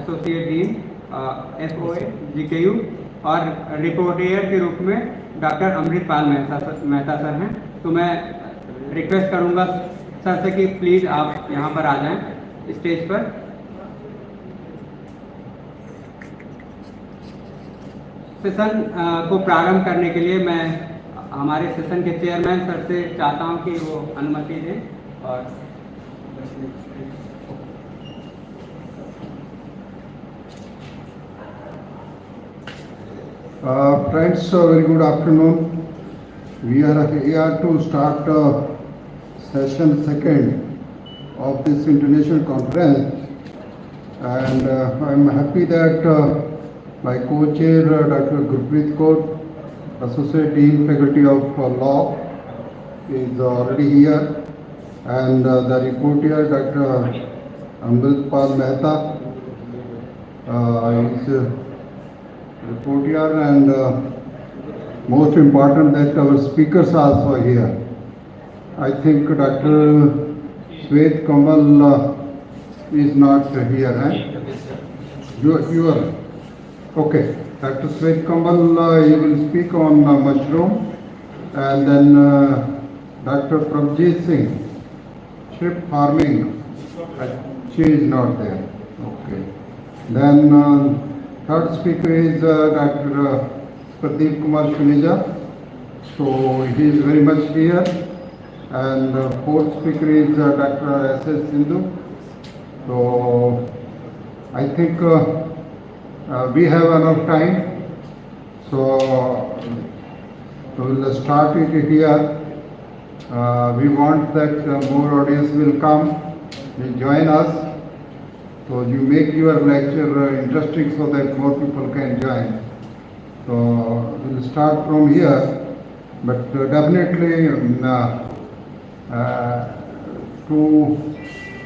Associate dean FOA GKU, और reporter के रूप में डॉक्टर अमृतपाल मेहता सर हैं। तो मैं रिक्वेस्ट करूंगा सर से कि प्लीज़ आप यहाँ पर आ जाएं स्टेज पर। सेशन को प्रारंभ करने के लिए मैं हमारे सेशन के चेयरमैन सर से चाहता हूं कि वो अनुमति दें। और friends, very good afternoon. We are here to start session second of this international conference, and I'm happy that my co-chair Dr. Gurpreet Kaur, Associate Dean Faculty of Law, is already here, and the reporter Dr. Amritpal Mehta is reporter, and most important that our speakers also are here. I think Dr. Swet Kamal is not here, eh? You are okay. Dr. Swet Kamal he will speak on mushroom, and then Dr. Prabjit Singh, shrimp farming. She is not there. Okay. Then third speaker is Dr. Pradeep Kumar Shunija, so he is very much here. And fourth speaker is Dr. S.S. Sindhu. So I think we have enough time, so we will start it here. We want that more audience will come, will join us. So you make your lecture interesting so that more people can join. So we'll start from here, but definitely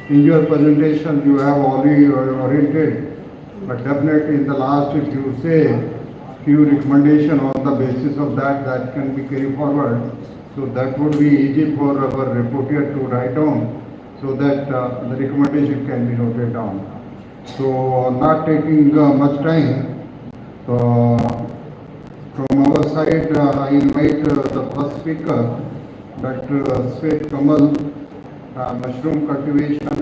in your presentation you have already oriented, but definitely in the last if you say few recommendation on the basis of that can be carried forward. So that would be easy for our reporter to write down, so that the recommendation can be noted down. So not taking much time, from our side I invite the first speaker, Dr. Swet Kamal, mushroom cultivation.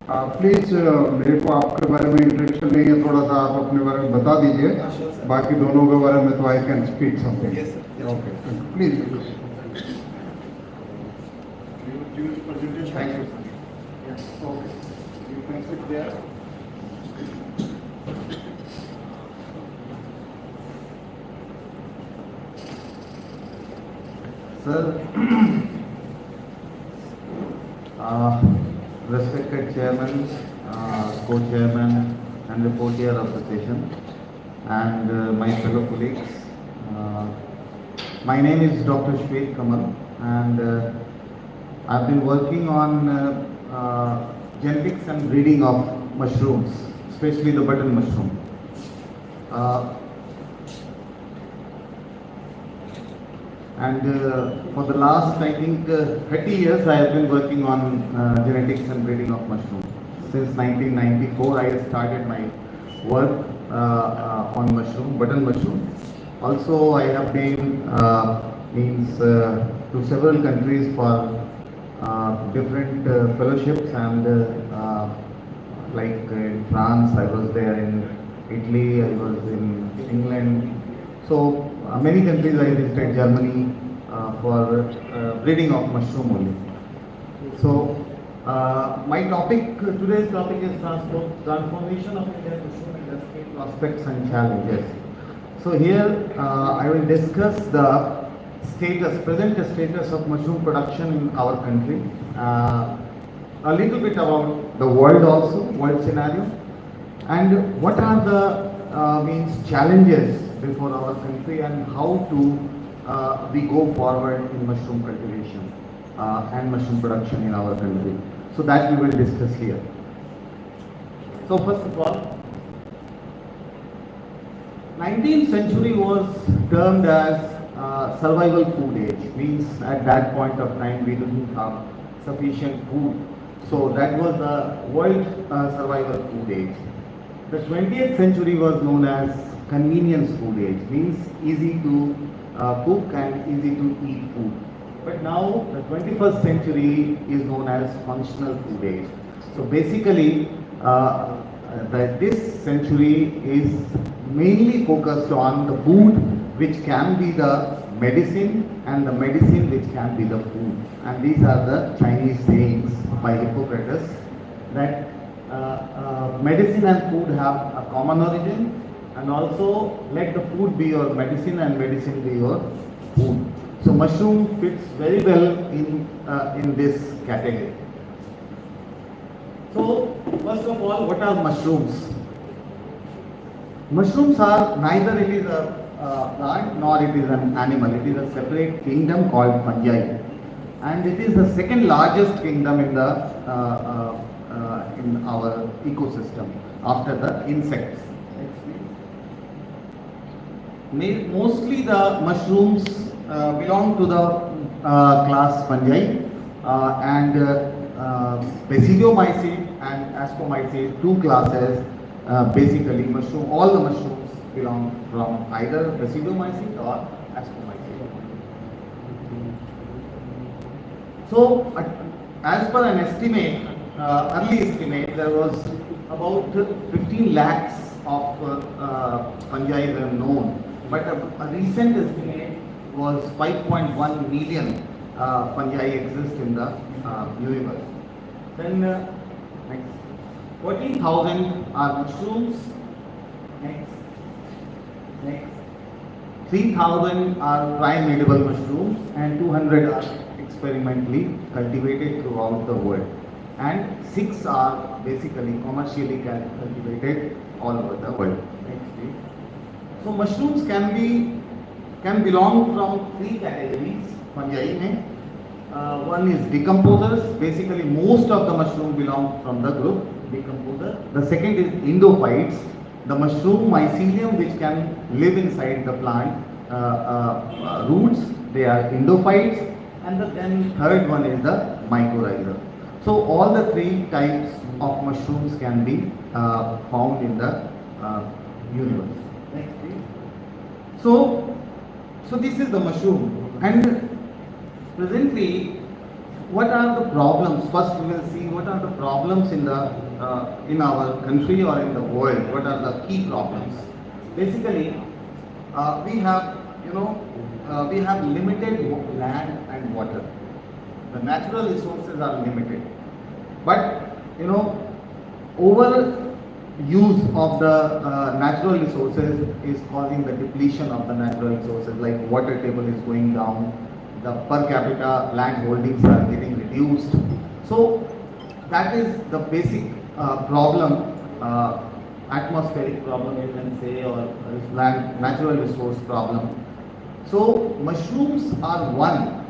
Please मेरे को आपके बारे में introduction नहीं है, थोड़ा सा आप अपने बारे में बता दीजिए, बाकी दोनों के बारे में तो I can speak something. Okay please. Thank you. Okay you can sit there. Sir, respected chairman, co-chairman and reporter of the session, and my fellow colleagues. My name is Dr. Swet Kamal, and I've been working on genetics and breeding of mushrooms, especially the button mushroom. And for the last, I think, 30 years, I have been working on genetics and breeding of mushrooms. Since 1994, I started my work on mushroom, button mushroom. Also, I have been to several countries for different fellowships, and like in France, I was there, in Italy, I was in England. So many countries I visited, Germany, for breeding of mushroom only. So my topic, today's topic is transformation of Indian mushroom industry, prospects and challenges. So here I will discuss the present status of mushroom production in our country, a little bit about the world also, world scenario, and what are the challenges before our country, and how to we go forward in mushroom cultivation and mushroom production in our country. So that we will discuss here. So first of all, 19th century was termed as survival food age. Means at that point of time we didn't have sufficient food. So that was the world survival food age. The 20th century was known as convenience food age, means easy to cook and easy to eat food. But now the 21st century is known as functional food age. So basically, this century is mainly focused on the food which can be the medicine and the medicine which can be the food. And these are the Chinese sayings by Hippocrates that medicine and food have a common origin, and also let the food be your medicine and medicine be your food. So mushroom fits very well in this category. So first of all, what are mushrooms? Mushrooms are neither it is a plant nor it is an animal. It is a separate kingdom called fungi, and it is the second largest kingdom in the in our ecosystem after the insects. Mostly the mushrooms belong to the class fungi, and Basidiomycete and Ascomycete, two classes. Basically, all the mushrooms belong from either Basidiomycete or Ascomycete. So, as per an estimate, early estimate, there was about 15 lakhs of fungi were known, but a recent estimate was 5.1 million fungi exist in the universe. Then next, 14,000 are mushrooms. Next, 3,000 are prime edible mushrooms, and 200 are experimentally cultivated throughout the world, and 6 are basically commercially cultivated all over the world. Next please. So mushrooms can belong from 3 categories fungi. One is decomposers. Basically most of the mushroom belong from the group decomposer. The second is endophytes, the mushroom mycelium which can live inside the plant roots, they are endophytes. And then third one is the mycorrhiza. So all the 3 types of mushrooms can be found in the universe. Next please. So this is the mushroom, and presently what are the problems? First we will see what are the problems in the in our country or in the world. What are the key problems? Basically, we have we have limited land and water. The natural resources are limited, but over use of the natural resources is causing the depletion of the natural resources, like water table is going down, the per capita land holdings are getting reduced. So that is the basic problem, atmospheric problem you can say, or land natural resource problem. So mushrooms are one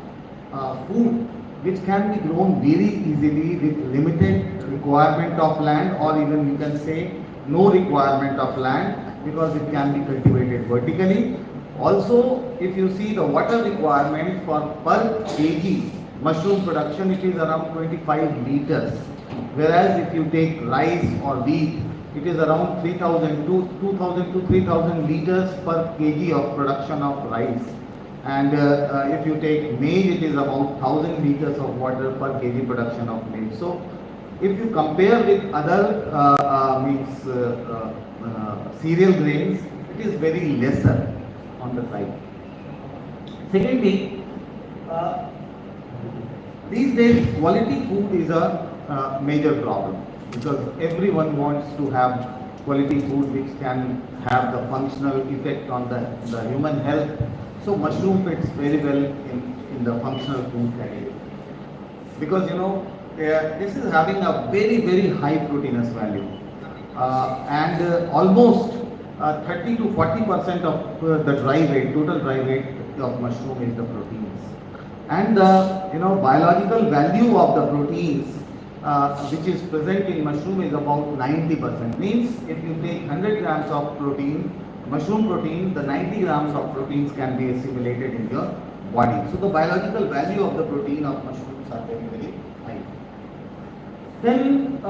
food which can be grown very easily with limited requirement of land, or even you can say no requirement of land, because it can be cultivated vertically. Also, if you see the water requirement for per kg mushroom production, it is around 25 liters, whereas if you take rice or wheat, it is around 2,000 to 3,000 liters per kg of production of rice. And if you take maize, it is about 1,000 liters of water per kg production of maize. So if you compare with other cereal grains, it is very lesser on the side. Secondly, these days quality food is a major problem, because everyone wants to have quality food which can have the functional effect on the human health. So mushroom fits very well in the functional food category, because this is having a very high proteinous value, and almost 30 to 40% of the total dry weight of mushroom is the proteins, and the biological value of the proteins which is present in mushroom is about 90%. Means if you take 100 grams of protein, mushroom protein, the 90 grams of proteins can be assimilated in your body. So the biological value of the protein of mushrooms are very high. Then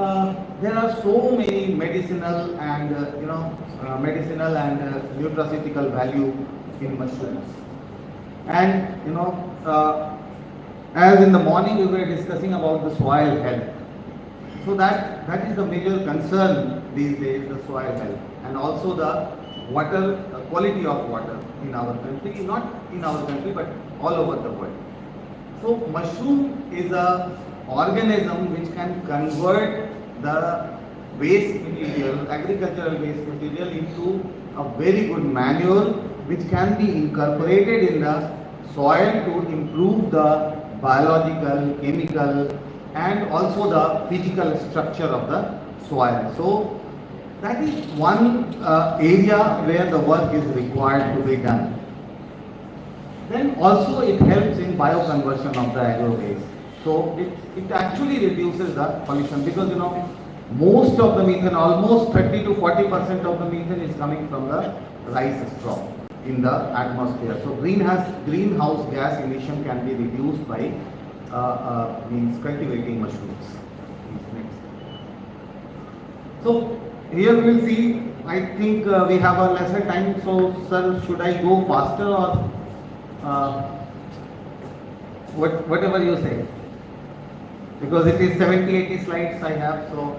there are so many medicinal and nutraceutical value in mushrooms. And as in the morning we were discussing about the soil health. So that is the major concern these days, the soil health, and also the water quality of water in our country, not in our country but all over the world. So mushroom is a organism which can convert the waste material, agricultural waste material, into a very good manure which can be incorporated in the soil to improve the biological, chemical and also the physical structure of the soil. So that is one area where the work is required to be done. Then also it helps in bioconversion of the agro waste. So it actually reduces the pollution, because most of the methane, almost 30 to 40% of the methane is coming from the rice straw in the atmosphere. So greenhouse gas emission can be reduced by means cultivating mushrooms. Next. So here we will see, I think we have a lesser time, so sir, should I go faster or whatever you say? Because it is 70-80 slides I have, so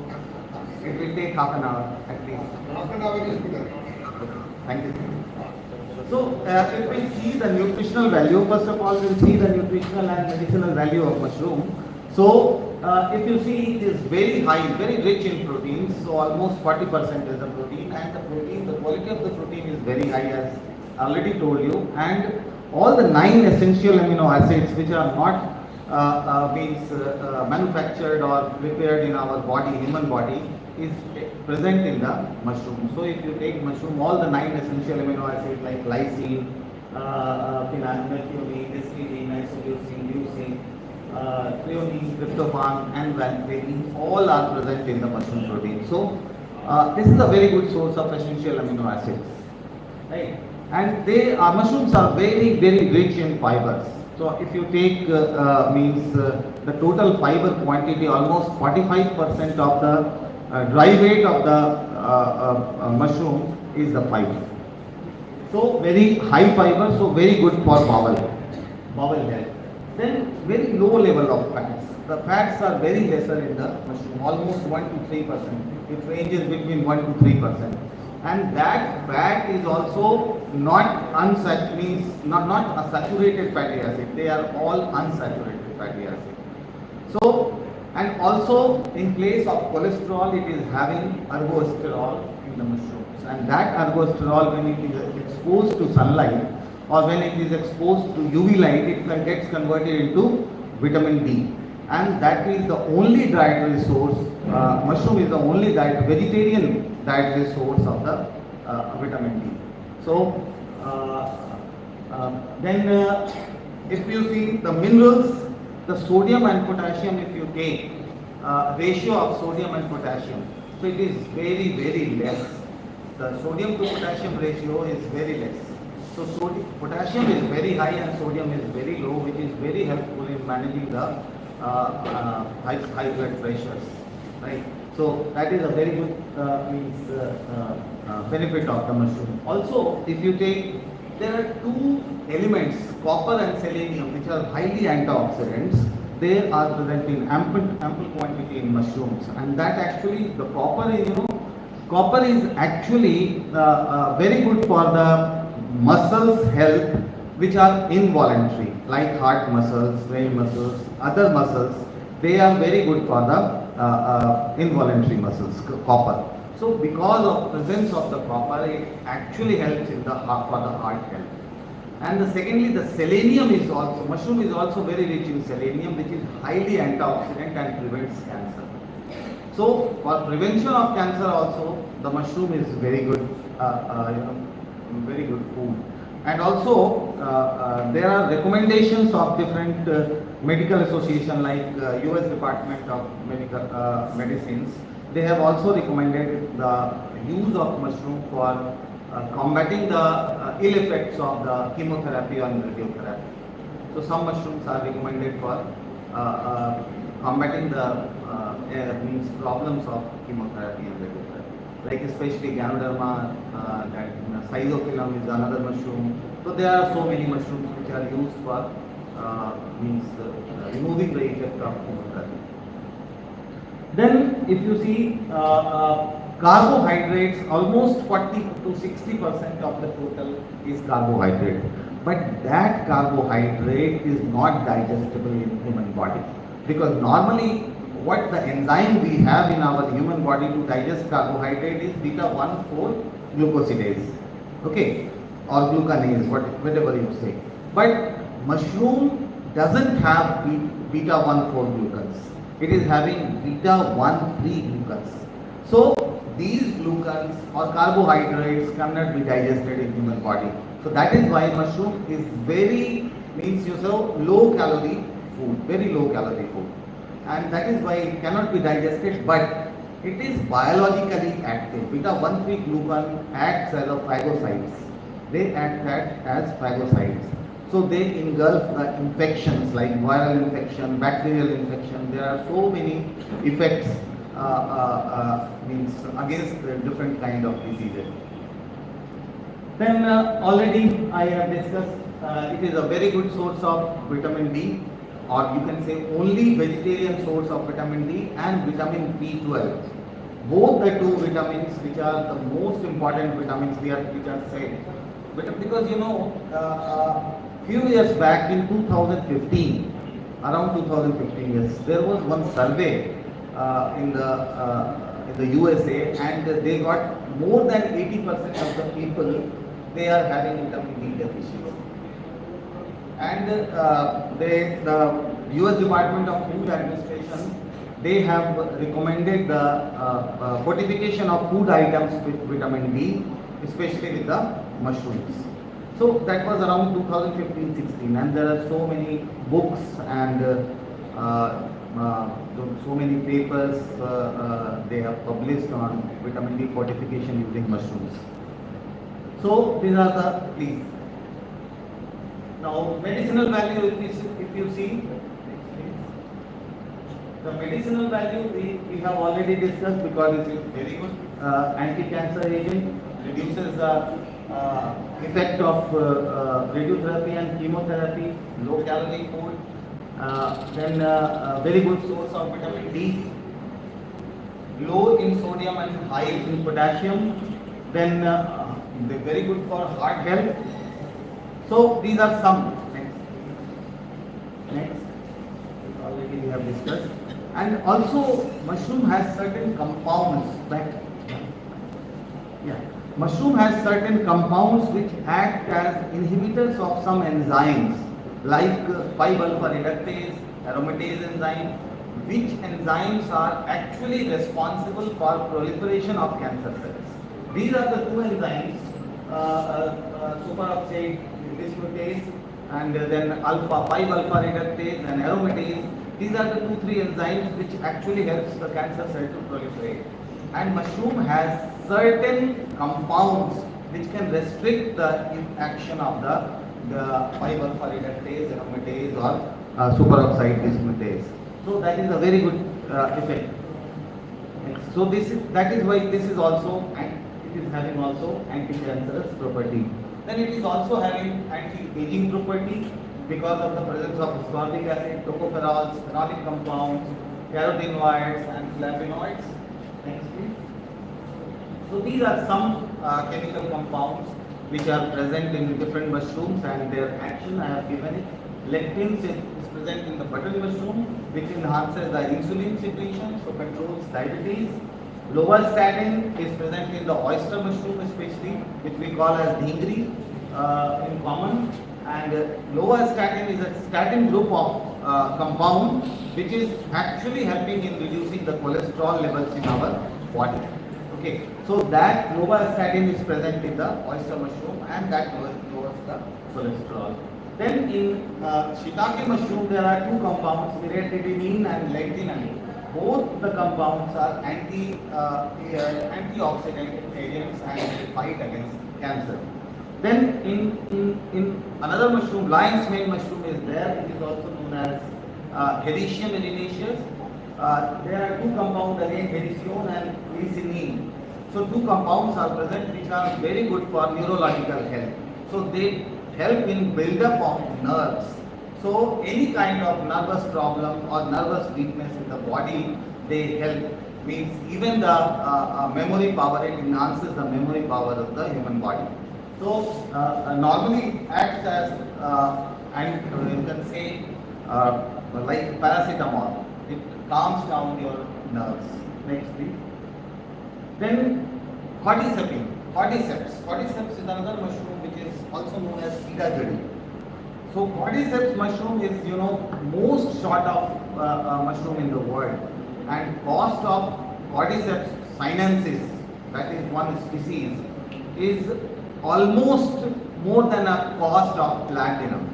it will take half an hour at least. Half an hour is good. Thank you. So if we see the nutritional value, first of all we will see the nutritional and medicinal value of mushroom. So if you see, it is very high, very rich in proteins, so almost 40% is the protein, and the quality of the protein is very high, as I already told you, and all the 9 essential amino acids which are not manufactured or prepared in our body, human body, is present in the mushroom. So if you take mushroom, all the 9 essential amino acids like lysine, methionine, histidine, isoleucine, leucine, threonine, tryptophan and valproate, all are present in the mushroom protein. So this is a very good source of essential amino acids, right? And mushrooms are very, very rich in fibers. So if you take the total fiber quantity, almost 45% of the dry weight of the mushroom is the fiber. So very high fiber, so very good for bowel health. Then very low level of fats. The fats are very lesser in the mushroom, almost 1 to 3%. It ranges between 1 to 3%. And that fat is also not a saturated fatty acid. They are all unsaturated fatty acid. So, and also in place of cholesterol, it is having ergosterol in the mushrooms. And that ergosterol, when it is exposed to sunlight or when it is exposed to UV light, it gets converted into vitamin D. And that is the only dietary source. Mushroom is the only vegetarian dietary source of the vitamin D. So then if you see the minerals, the sodium and potassium, if you take ratio of sodium and potassium, so it is very, very less. The sodium to potassium ratio is very less. So potassium is very high and sodium is very low, which is very helpful in managing the high blood pressures, right? So that is a very good benefit of the mushroom. Also, if you take, there are 2 elements, copper and selenium, which are highly antioxidants. They are present in ample quantity in mushrooms, and that actually the copper is actually very good for the muscles health, which are involuntary, like heart muscles, brain muscles, other muscles. They are very good for the involuntary muscles, copper. So because of presence of the copper, it actually helps in the heart, for the heart health. And secondly, the selenium is also, mushroom is also very rich in selenium, which is highly antioxidant and prevents cancer. So for prevention of cancer also, the mushroom is very good, very good food. And also there are recommendations of different medical association like US Department of Medicines. They have also recommended the use of mushroom for combating the ill effects of the chemotherapy and radiotherapy. So some mushrooms are recommended for combating the means problems of chemotherapy and radiotherapy. Like especially Ganoderma, that Schizophyllum is another mushroom. So there are so many mushrooms which are used for removing the effect of chemotherapy. Then if you see carbohydrates, almost 40 to 60% of the total is carbohydrate. But that carbohydrate is not digestible in human body, because normally what the enzyme we have in our human body to digest carbohydrate is beta-1,4-glucosidase, okay, or glucanase, whatever you say. But mushroom doesn't have beta-1,4-glucans. It is having beta-1,3-glucans. So these glucans or carbohydrates cannot be digested in human body. So that is why mushroom is low calorie food, very low calorie food. And that is why it cannot be digested, but it is biologically active. Beta-1,3-glucan acts as a phagocytes. They act as phagocytes. So they engulf the infections like viral infection, bacterial infection. There are so many effects against different kind of diseases. Then already I have discussed, it is a very good source of vitamin D, or you can say only vegetarian source of vitamin D, and vitamin B12. Both the two vitamins which are the most important vitamins which are said. Because few years back in 2015, around 2015 years, there was one survey in the USA, and they got more than 80% of the people, they are having vitamin D deficiency. And the US Department of Food Administration, they have recommended the fortification of food items with vitamin D, especially with the mushrooms. So that was around 2015-16, and there are so many books and so many papers they have published on vitamin D fortification using mushrooms. So these are the, please. Now medicinal value, if you see, the medicinal value we have already discussed, because it is very good anti-cancer agent, reduces the effect of radiotherapy and chemotherapy, low calorie food, then very good source of vitamin D, low in sodium and high in potassium, then they're very good for heart health. So these are some. Next, already we have discussed. And also mushroom has certain compounds mushroom has certain compounds which act as inhibitors of some enzymes like 5-alpha reductase, aromatase enzyme, which enzymes are actually responsible for proliferation of cancer cells. These are the two enzymes, superoxide dismutase, and then 5-alpha reductase and aromatase. These are the 2-3 enzymes which actually helps the cancer cell to proliferate. And mushroom has certain compounds which can restrict the action of the 5-alpha reductase, aromatase, or superoxide dismutase. So that is a very good effect. So that is why this is also, and it is having also anti-cancerous property. Then it is also having anti-aging property because of the presence of ascorbic acid, tocopherols, phenolic compounds, carotenoids, and flavonoids. Next, please. So these are some chemical compounds which are present in different mushrooms, and their action I have given it. Lectins is present in the button mushroom, which enhances the insulin secretion, so controls diabetes. Lovastatin is present in the oyster mushroom, especially, which we call as dhingri in common. And lovastatin is a statin group of compound which is actually helping in reducing the cholesterol levels in our body. Okay, so that lovastatin is present in the oyster mushroom, and that lowers the cholesterol. Then in shiitake mushroom there are two compounds, pyridine and lentinamide. Both the compounds are antioxidant agents and they fight against cancer. Then in another mushroom, lion's mane mushroom is there. It is also known as Hericium erinaceus. there are two compounds again, herisone and glycinine. So two compounds are present which are very good for neurological health. So they help in build-up of nerves. So any kind of nervous problem or nervous weakness in the body, they help. Means even the memory power, it enhances the memory power of the human body. So normally acts as and you can say like paracetamol. It calms down your nerves. Next please. Then cordyceps. Cordyceps is another mushroom which is also known as CITAAS. So cordyceps mushroom is most sought of mushroom in the world, and cost of cordyceps sinensis, that is one species, is almost more than a cost of platinum.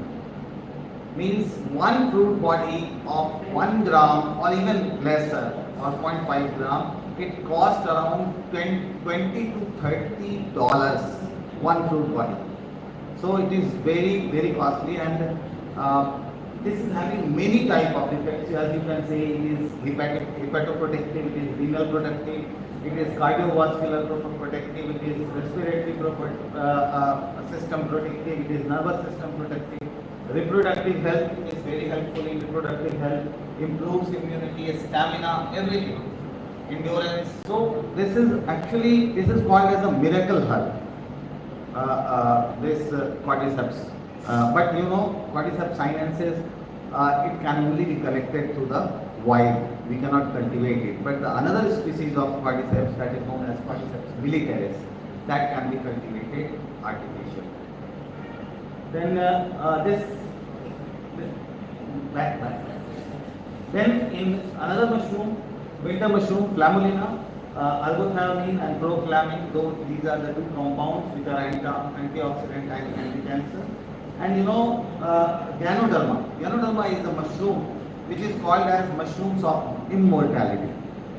Means one fruit body of 1 gram or even lesser or 0.5 gram, it costs around $20 to $30 one fruit body. So it is very, very costly, and this is having many type of effects. As you can say, it is hepatoprotective, it is renal protective, it is cardiovascular protective, it is respiratory system protective, it is nervous system protective, reproductive health, it is very helpful in reproductive health, improves immunity, stamina, everything, endurance. So this is called as a miracle herb. This cordyceps, but cordyceps sinensis, it can only be collected through the wild. We cannot cultivate it. But the another species of cordyceps, that is known as cordyceps militaris, that can be cultivated artificially. Then Then in another mushroom, winter mushroom, flammulina, ergothiamine and proflamin, though these are the two compounds which are antioxidant and anti-cancer. And Ganoderma. Ganoderma is a mushroom which is called as mushrooms of immortality.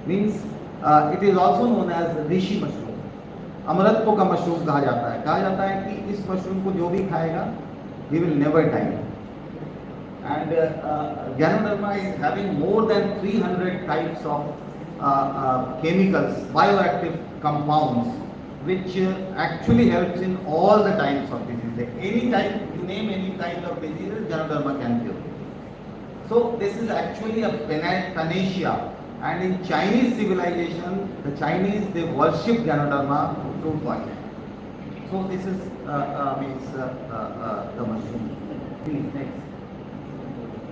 Means it is also known as rishi mushroom. अमरत्व का mushroom कहा जाता है कि इस mushroom को जो भी खाएगा, he will never die. And Ganoderma is having more than 300 types of chemicals, bioactive compounds, which actually helps in all the types of diseases. Any type, you name any kind of diseases, Ganoderma can cure. So this is actually a panacea. And in Chinese civilization, the Chinese, they worship Ganoderma fruit body. So this is means the mushroom. Please next.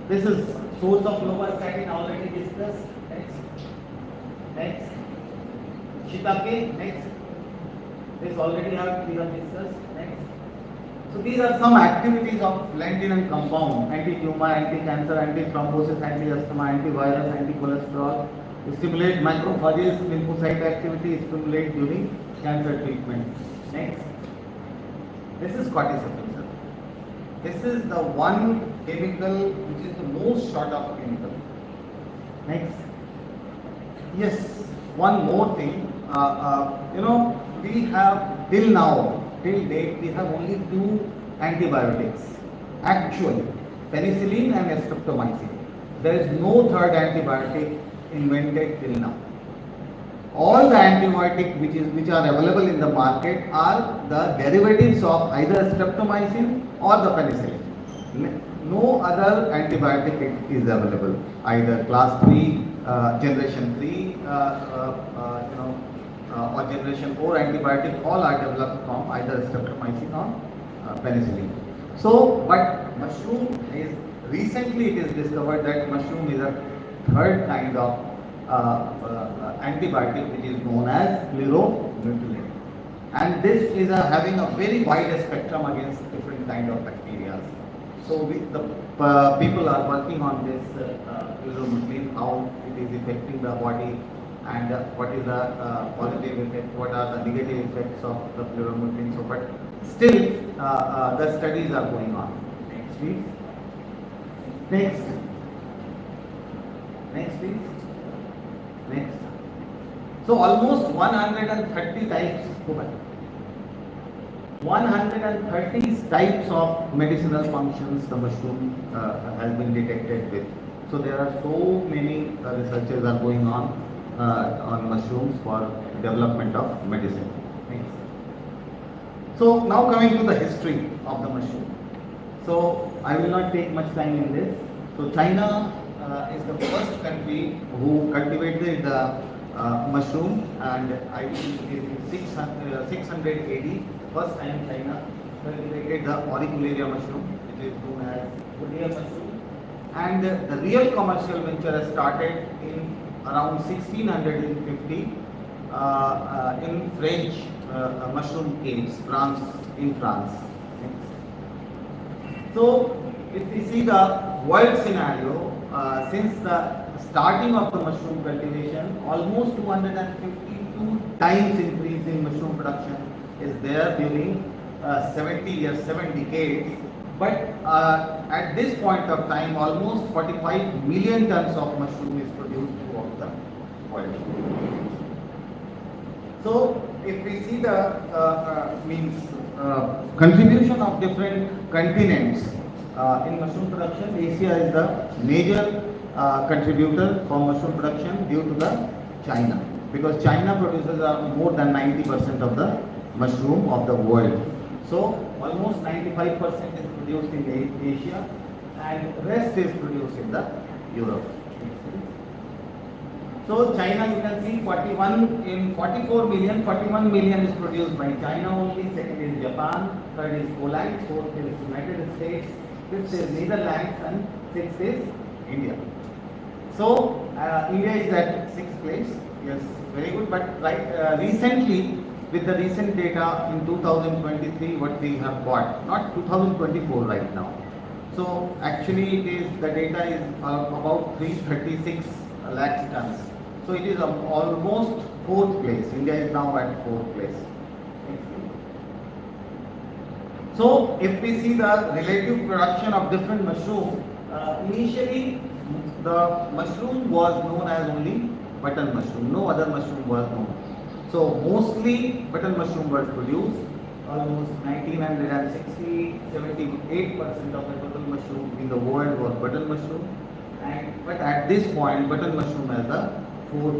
This is source of lovastatin, already discussed. Next. Shiitake. Next. This already we have discussed. Next. So these are some activities of lentinan compound: anti-tumor, anti-cancer, anti-thrombosis, anti-asthma, antivirus, anti-cholesterol. Stimulate macrophages, lymphocyte activity, stimulate during cancer treatment. Next. This is cordyceps. This is the one chemical which is the most short of chemical. Next. Yes, one more thing. We have till date, we have only 2 antibiotics. Actually, penicillin and streptomycin. There is no third antibiotic invented till now. All the antibiotics which are available in the market are the derivatives of either streptomycin or the penicillin. No other antibiotic is available, either class 3, generation 3, or generation 4 antibiotic. All are developed from either streptomycin or penicillin. So, but mushroom is, recently it is discovered that mushroom is a third kind of antibiotic which is known as scleromethylin, and this is having a very wide spectrum against different kind of bacteria. So the people are working on this scleromethylin, how it is affecting the body, and what is the positive effect, what are the negative effects of the scleromethylin. So, but still the studies are going on. Next please. Next please. Next. So almost 130 types. 130 types of medicinal functions the mushroom has been detected with. So there are so many researches are going on mushrooms for development of medicine. Next. So now coming to the history of the mushroom. So I will not take much time in this. So China is the first country who cultivated the mushroom, and I think it is in 600 AD. First time China cultivated the auricularia mushroom, which is known as Woodier mushroom. And the real commercial venture has started in around 1650 in French mushroom caves, in France. So, if we see the world scenario, since the starting of the mushroom cultivation, almost 252 times increase in mushroom production is there during 70 years, 7 decades. But at this point of time, almost 45 million tons of mushroom is produced throughout the world. So, if we see the contribution of different continents in mushroom production, Asia is the major contributor for mushroom production due to the China, because China produces more than 90% of the mushroom of the world. So almost 95% is produced in Asia, and rest is produced in the Europe. So China, you can see 41 million is produced by China only, second is Japan, third is Poland, fourth is United States, fifth is Netherlands, and sixth is India. So India is at 6th place, yes, very good, but recently, with the recent data in 2023, what we have got, not 2024 right now. So actually the data is about 336 lakh tons. So it is almost 4th place. India is now at 4th place. So if we see the relative production of different mushrooms, initially the mushroom was known as only button mushroom. No other mushroom was known. So mostly button mushroom was produced. Almost 1960, 78% of the total mushroom in the world was button mushroom. But at this point, button mushroom has the fourth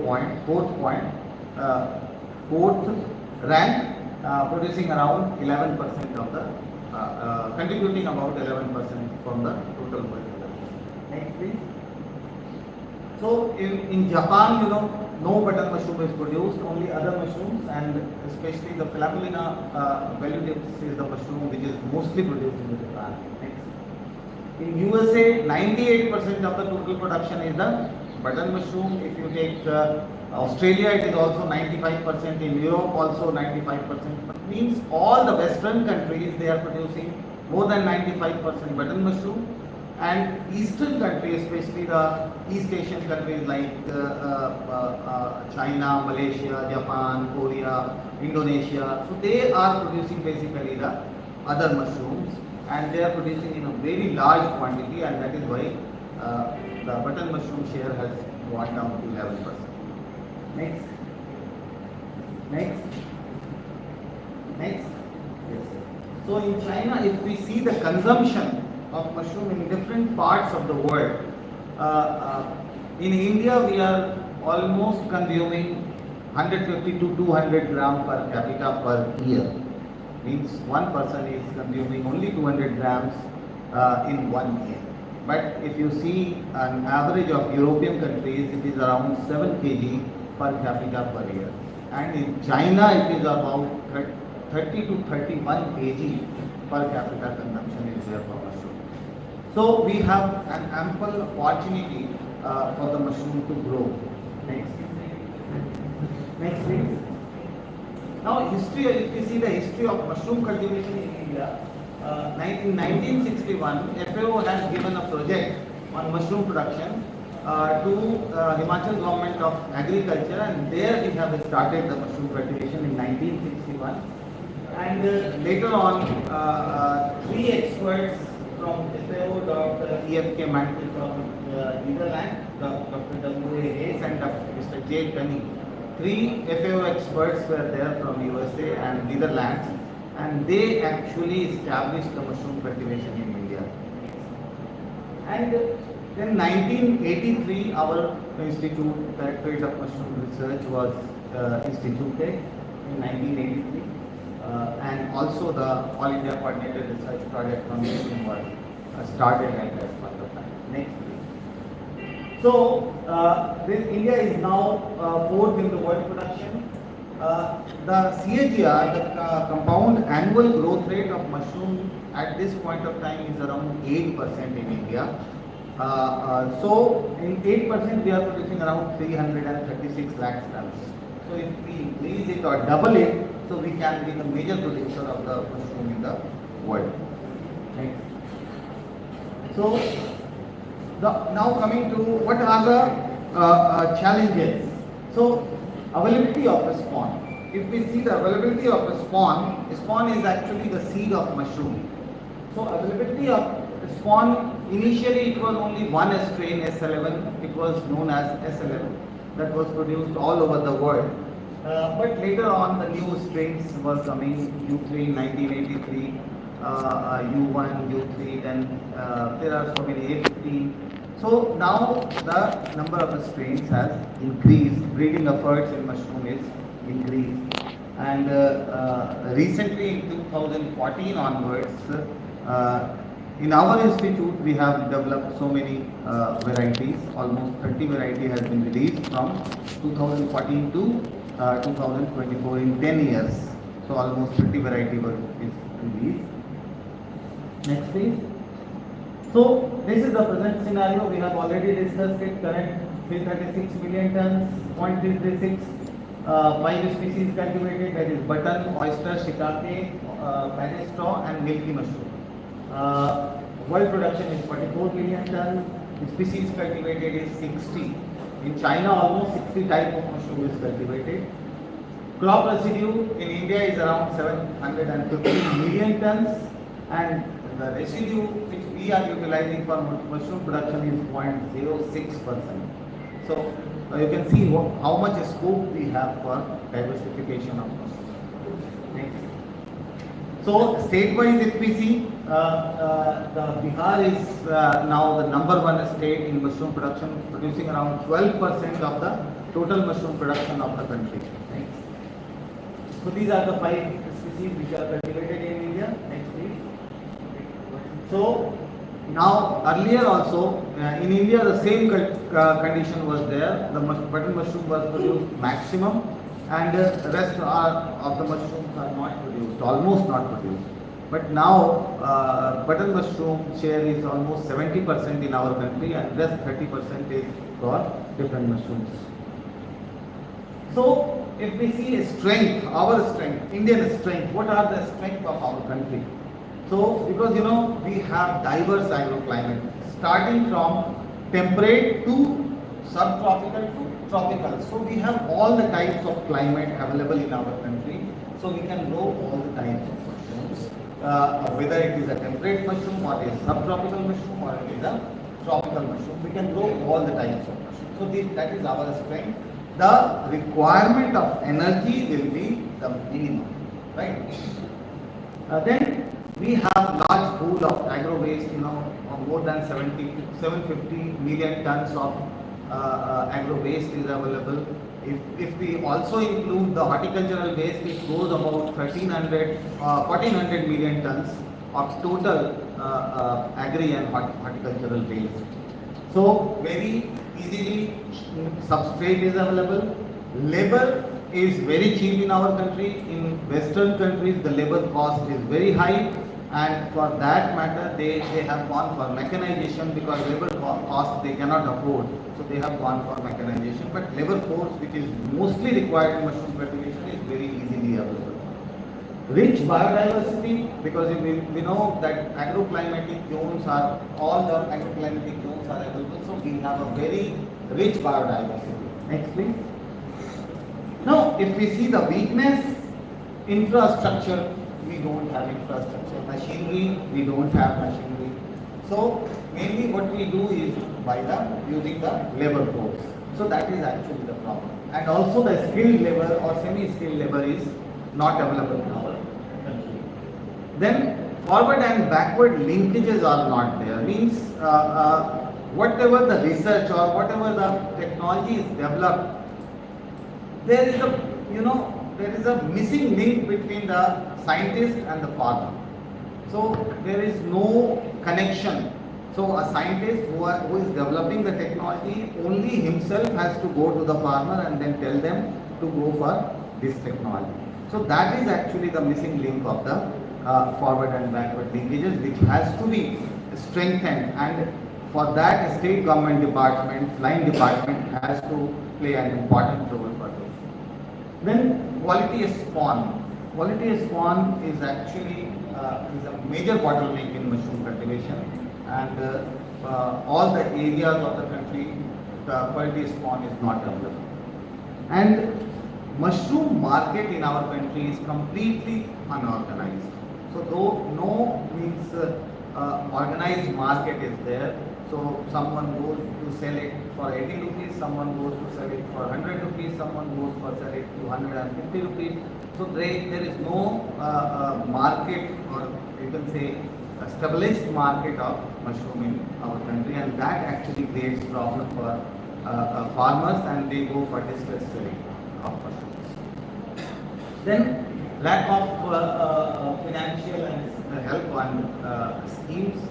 rank, producing around 11% of the, contributing about 11% from the total world production. Next, please. So in Japan, no button mushroom is produced, only other mushrooms, and especially the Philomela velutis is the mushroom which is mostly produced in Japan. Next. In USA, 98% of the total production is the button mushroom. If you take Australia, it is also 95%. In Europe, also 95%. But means all the Western countries, they are producing more than 95% button mushroom. And Eastern countries, especially the East Asian countries like China, Malaysia, Japan, Korea, Indonesia, so they are producing basically the other mushrooms, and they are producing in a very large quantity, and that is why the button mushroom share has gone down to 11%. Next. Yes. So in China, if we see the consumption of mushroom in different parts of the world, in India we are almost consuming 150 to 200 gram per capita per year. Means one person is consuming only 200 grams in 1 year. But if you see an average of European countries, it is around 7 kg per capita per year. And in China, it is about 30 to 31 kg per capita consumption is there for mushroom. So we have an ample opportunity for the mushroom to grow. Next please. Now history, if you see the history of mushroom cultivation in India, in 1961, FAO has given a project on mushroom production to Himachal Government of Agriculture, and there we have started the mushroom cultivation in 1961. And later on, 3 experts from FAO, Dr. E.F.K. Mantle from Netherlands, Dr. W.A. Hayes, and Mr. J. Tani. 3 FAO experts were there from USA and Netherlands, and they actually established the mushroom cultivation in India. And Then 1983, our institute, Directorate of Mushroom Research, was instituted in 1983, and also the All India Coordinated Research Project on Mushroom was started at that point of time. Next, please. So, India is now fourth in the world production. The CAGR, the compound annual growth rate of mushroom at this point of time is around 8% in India. So in 8% we are producing around 336 lakh tons. So if we increase it or double it, so we can be the major producer of the mushroom in the world. Next. So now coming to what are the challenges. So availability of a spawn. If we see the availability of a spawn is actually the seed of mushroom. So availability of spawn, initially it was only one strain S11, it was known as S11, that was produced all over the world. But later on the new strains were coming, U3 in 1983, U1, U3, then there are so many A15. So now the number of strains has increased, breeding efforts in mushroom is increased. And recently in 2014 onwards, in our institute we have developed so many varieties, almost 30 varieties has been released from 2014 to 2024 in 10 years. So almost 30 varieties is released. Next please. So this is the present scenario, we have already discussed it. Current 336 million tons, 0.336, 5 species cultivated, that is button, oyster, shiitake, Spanish straw and milky mushroom. World production is 44 million tons, species cultivated is 60. In China almost 60 type of mushroom is cultivated. Crop residue in India is around 750 million tons, and the residue which we are utilizing for mushroom production is 0.06%. So you can see how much scope we have for diversification of mushroom. Next. So state-wise, if we see, the Bihar is now the number one state in mushroom production, producing around 12% of the total mushroom production of the country. Next. So these are the 5 species which are cultivated in India. Next, please. So now earlier also in India the same condition was there. The button mushroom was produced maximum, and the rest of the mushrooms are not produced, almost not produced. But now button mushroom share is almost 70% in our country, and rest 30% is for different mushrooms. So if we see strength, our strength, Indian strength, what are the strengths of our country? So because we have diverse agroclimate, starting from temperate to subtropical to tropical. So we have all the types of climate available in our country. So we can grow all the types of mushrooms, whether it is a temperate mushroom or a subtropical mushroom or it is a tropical mushroom. We can grow all the types of mushrooms. So that is our strength. The requirement of energy will be the minimum, right? Then we have large pool of agro waste, more than 750 million tons of agro waste is available. If we also include the horticultural waste, it goes about 1400 million tons of total agri and horticultural waste. So very easily substrate is available. Labor is very cheap in our country. In Western countries, the labor cost is very high, and for that matter, they have gone for mechanization, because labor cost they cannot afford. So they have gone for mechanization. But labor force, which is mostly required in mushroom cultivation, is very easily available. Rich biodiversity, because we know that agroclimatic zones are, all the agroclimatic zones are available. So we have a very rich biodiversity. Next please. Now if we see the weakness, infrastructure, we don't have infrastructure. Machinery, we don't have machinery. So mainly what we do is by using the labor force. So that is actually the problem. And also the skilled labor or semi-skilled labor is not available in our country. Then forward and backward linkages are not there. Means whatever the research or whatever the technology is developed, there is a, there is a missing link between the scientist and the farmer. So there is no connection. So a scientist who is developing the technology only himself has to go to the farmer and then tell them to go for this technology. So that is actually the missing link of the forward and backward linkages, which has to be strengthened, and for that state government department, line department has to play an important role for this. Then quality spawn. Quality spawn is actually is a major bottleneck in mushroom cultivation, and all the areas of the country, the quality spawn is not available. And mushroom market in our country is completely unorganized. So though no means organized market is there, so someone goes to sell it for 80 rupees, someone goes to sell it for 100 rupees, someone goes for sell it to 150 rupees. So there is no market, or you can say a established market of mushroom in our country, and that actually creates problem for farmers, and they go for distress selling of mushrooms. Then lack of financial and help and schemes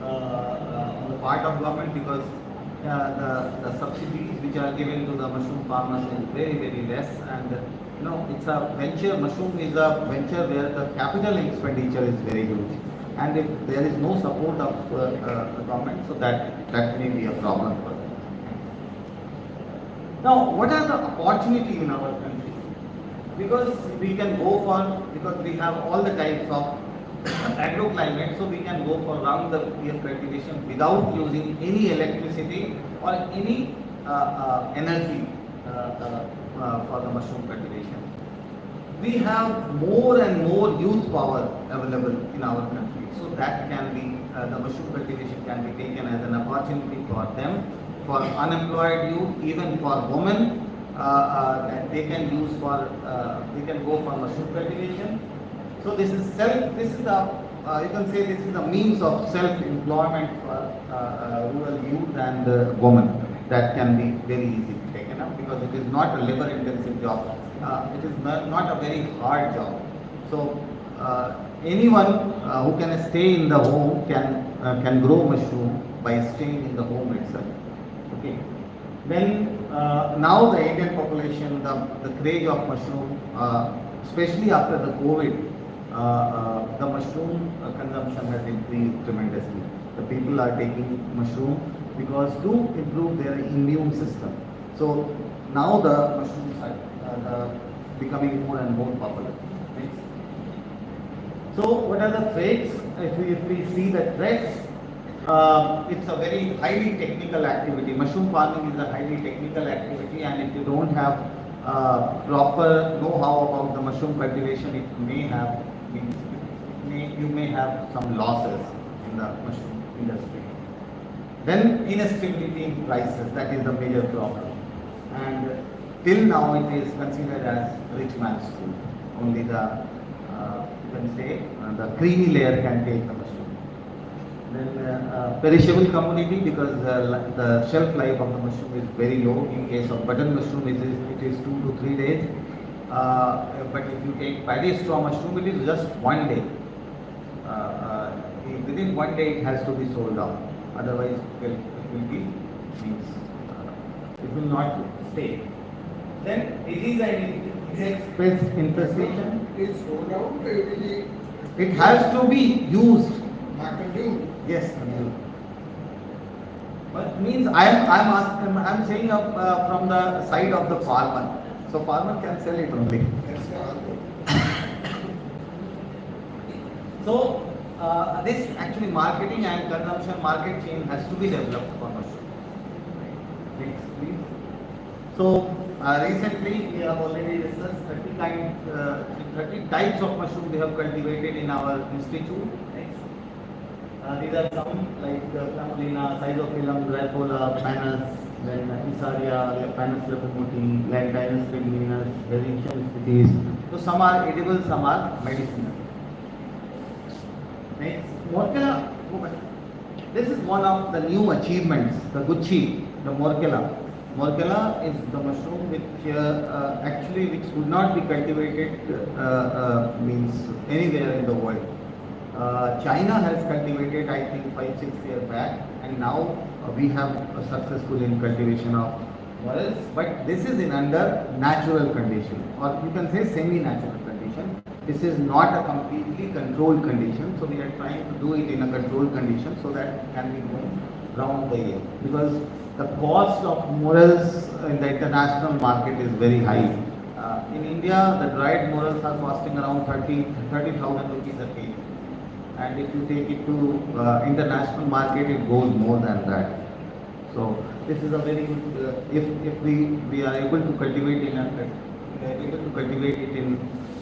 on the part of government, because the subsidies which are given to the mushroom farmers is very less, and it's a venture. Mushroom is a venture where the capital expenditure is very huge, and if there is no support of the government, so that may be a problem for them. Now, what are the opportunities in our country? Because we can go for, because we have all the types of agroclimate, so we can go for round the year cultivation without using any electricity or any energy for the mushroom cultivation. We have more and more youth power available in our country, so that can be, the mushroom cultivation can be taken as an opportunity for them, for unemployed youth, even for women, that they can use for, they can go for mushroom cultivation. So this is the, you can say this is a means of self-employment for rural youth and women, that can be very easy taken up, because it is not a labor-intensive job. It is not a very hard job. So anyone who can stay in the home can grow mushroom by staying in the home itself. Okay. Then now the Indian population, the craze of mushroom, especially after the COVID, the mushroom consumption has increased tremendously. The people are taking mushroom because to improve their immune system. So now the mushrooms are becoming more and more popular. Next. So what are the threats? If we see the threats, it's a very highly technical activity. Mushroom farming is a highly technical activity, and if you don't have proper know-how about the mushroom cultivation, it may have, you may have some losses in the mushroom industry. Then instability in prices, that is the major problem. And till now it is considered as rich man's food. Only the, you can say, the creamy layer can take the mushroom. Then perishable commodity, because the shelf life of the mushroom is very low. In case of button mushroom, it is 2 to 3 days. But if you take paddy straw mushroom, it is just 1 day. Within 1 day it has to be sold out. Otherwise, it will be, it will not stay. Then disease and insect infestation. It is sold out. It has to be used. Not consumed. Yes, but means I'm saying from the side of the farmer. So farmer can sell it only. So this actually marketing and consumption market chain has to be developed for mushroom. Next, please. So recently we have already discussed 30 types of mushroom we have cultivated in our institute. Next. These are some like Camelina, Sizophyllum, Grifola, Panus, then Isaria, Panus lepomoti, Lanthinus trigoninus, Rhizicium species. So some are edible, some are medicinal. Next, This is one of the new achievements, the Gucci, the Morchella. Morchella is the mushroom which actually which would not be cultivated means anywhere in the world. China has cultivated, I think, 5-6 years back, and now we have successful in cultivation of morels. But this is in under natural condition, or you can say semi-natural condition. This is not a completely controlled condition, so we are trying to do it in a controlled condition so that it can be grown round the year. Because the cost of morels in the international market is very high. In India, the dried morels are costing around 30,000 rupees a kg. And if you take it to international market, it goes more than that. So this is a very good, if we are able to cultivate it in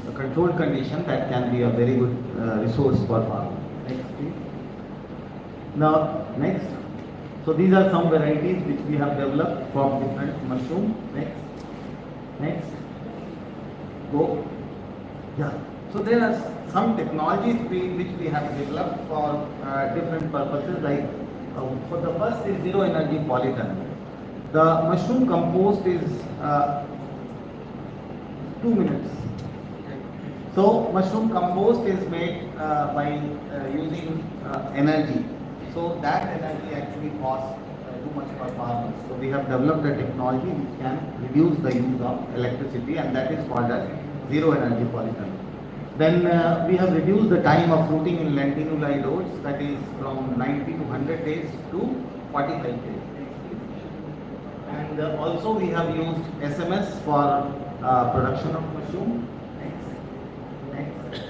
a controlled condition, that can be a very good resource for farmers. Next please. Now next. So these are some varieties which we have developed from different mushroom. Next. Go. Yeah. So there are some technologies which we have developed for different purposes. Like for the first is zero energy polyton. The mushroom compost is 2 minutes. So mushroom compost is made by using energy. So that energy actually costs too much for farmers. So we have developed a technology which can reduce the use of electricity, and that is called as zero energy polyton. Then we have reduced the time of fruiting in lentinular oats, that is from 90 to 100 days to 45 days. And also we have used SMS for production of mushroom. Next.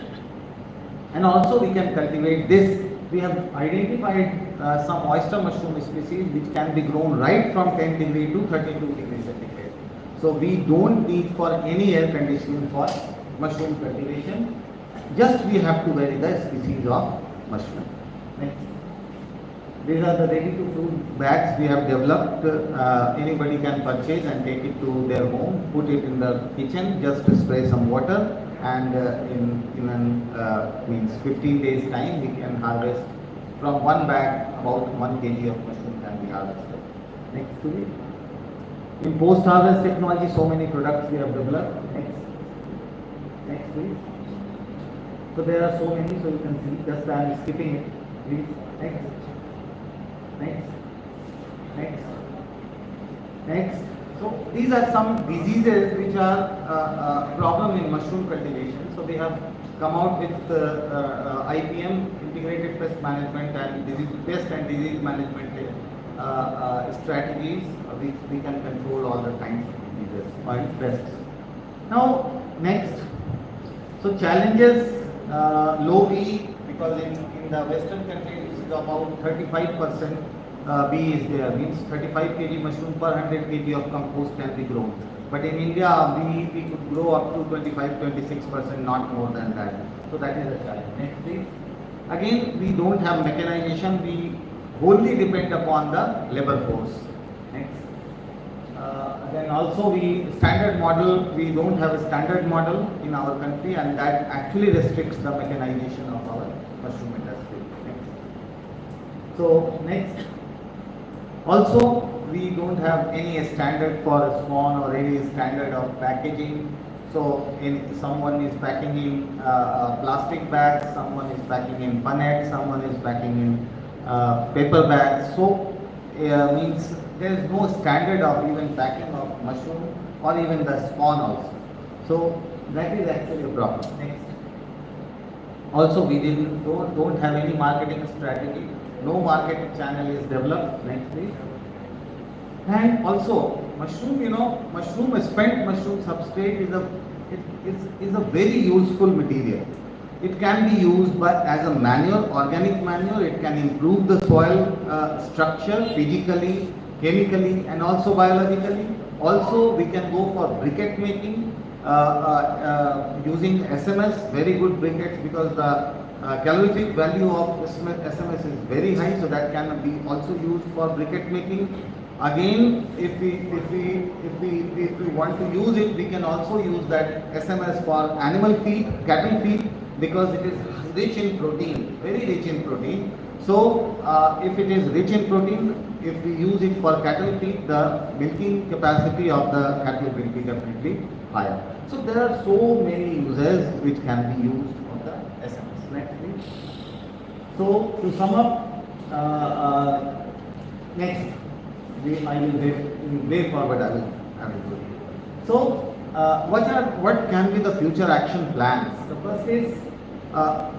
And also we can cultivate this. We have identified some oyster mushroom species which can be grown right from 10 degree to 32 degrees centigrade. So we don't need for any air conditioning for mushroom cultivation. Just we have to vary the species of mushroom. Next. These are the ready to fruit bags we have developed. Anybody can purchase and take it to their home, put it in the kitchen, just spray some water, and means 15 days time we can harvest from one bag about 1 kg of mushroom can be harvested. Next to it. In post harvest technology, so many products we have developed. Next please. So there are so many, so you can see, just I am skipping it. Please. Next. So these are some diseases which are problem in mushroom cultivation. So they have come out with IPM, integrated pest management and pest and disease management strategies which we can control all the kinds of diseases and pests. Now next. So challenges, low bee, because in the western countries it is about 35% bee is there, means 35 kg mushroom per 100 kg of compost can be grown. But in India, we could grow up to 25-26%, not more than that. So that is a challenge. Next please. Again, we don't have mechanization, we wholly depend upon the labor force. Next. Then also standard model, we don't have a standard model in our country, and that actually restricts the mechanization of our mushroom industry. Next. So next. Also, we don't have any standard for spawn or any standard of packaging. So someone is packing in plastic bags, someone is packing in punnet, someone is packing in paper bags. So means there is no standard of even packing of mushroom or even the spawn also. So that is actually a problem. Next. Also, we don't have any marketing strategy. No marketing channel is developed. Next please. And also mushroom, spent mushroom substrate is a very useful material. It can be used as a manure, organic manure. It can improve the soil structure physically, chemically, and also biologically. Also, we can go for briquette making using SMS, very good briquettes, because the calorific value of SMS is very high, so that can be also used for briquette making. Again, if we want to use it, we can also use that SMS for animal feed, cattle feed, because it is rich in protein, very rich in protein. So if it is rich in protein, if we use it for cattle feed, the milking capacity of the cattle will be definitely higher. So there are so many uses which can be used of the SMS. Next please. So to sum up, next I will way forward I will do it. So what can be the future action plans? The first is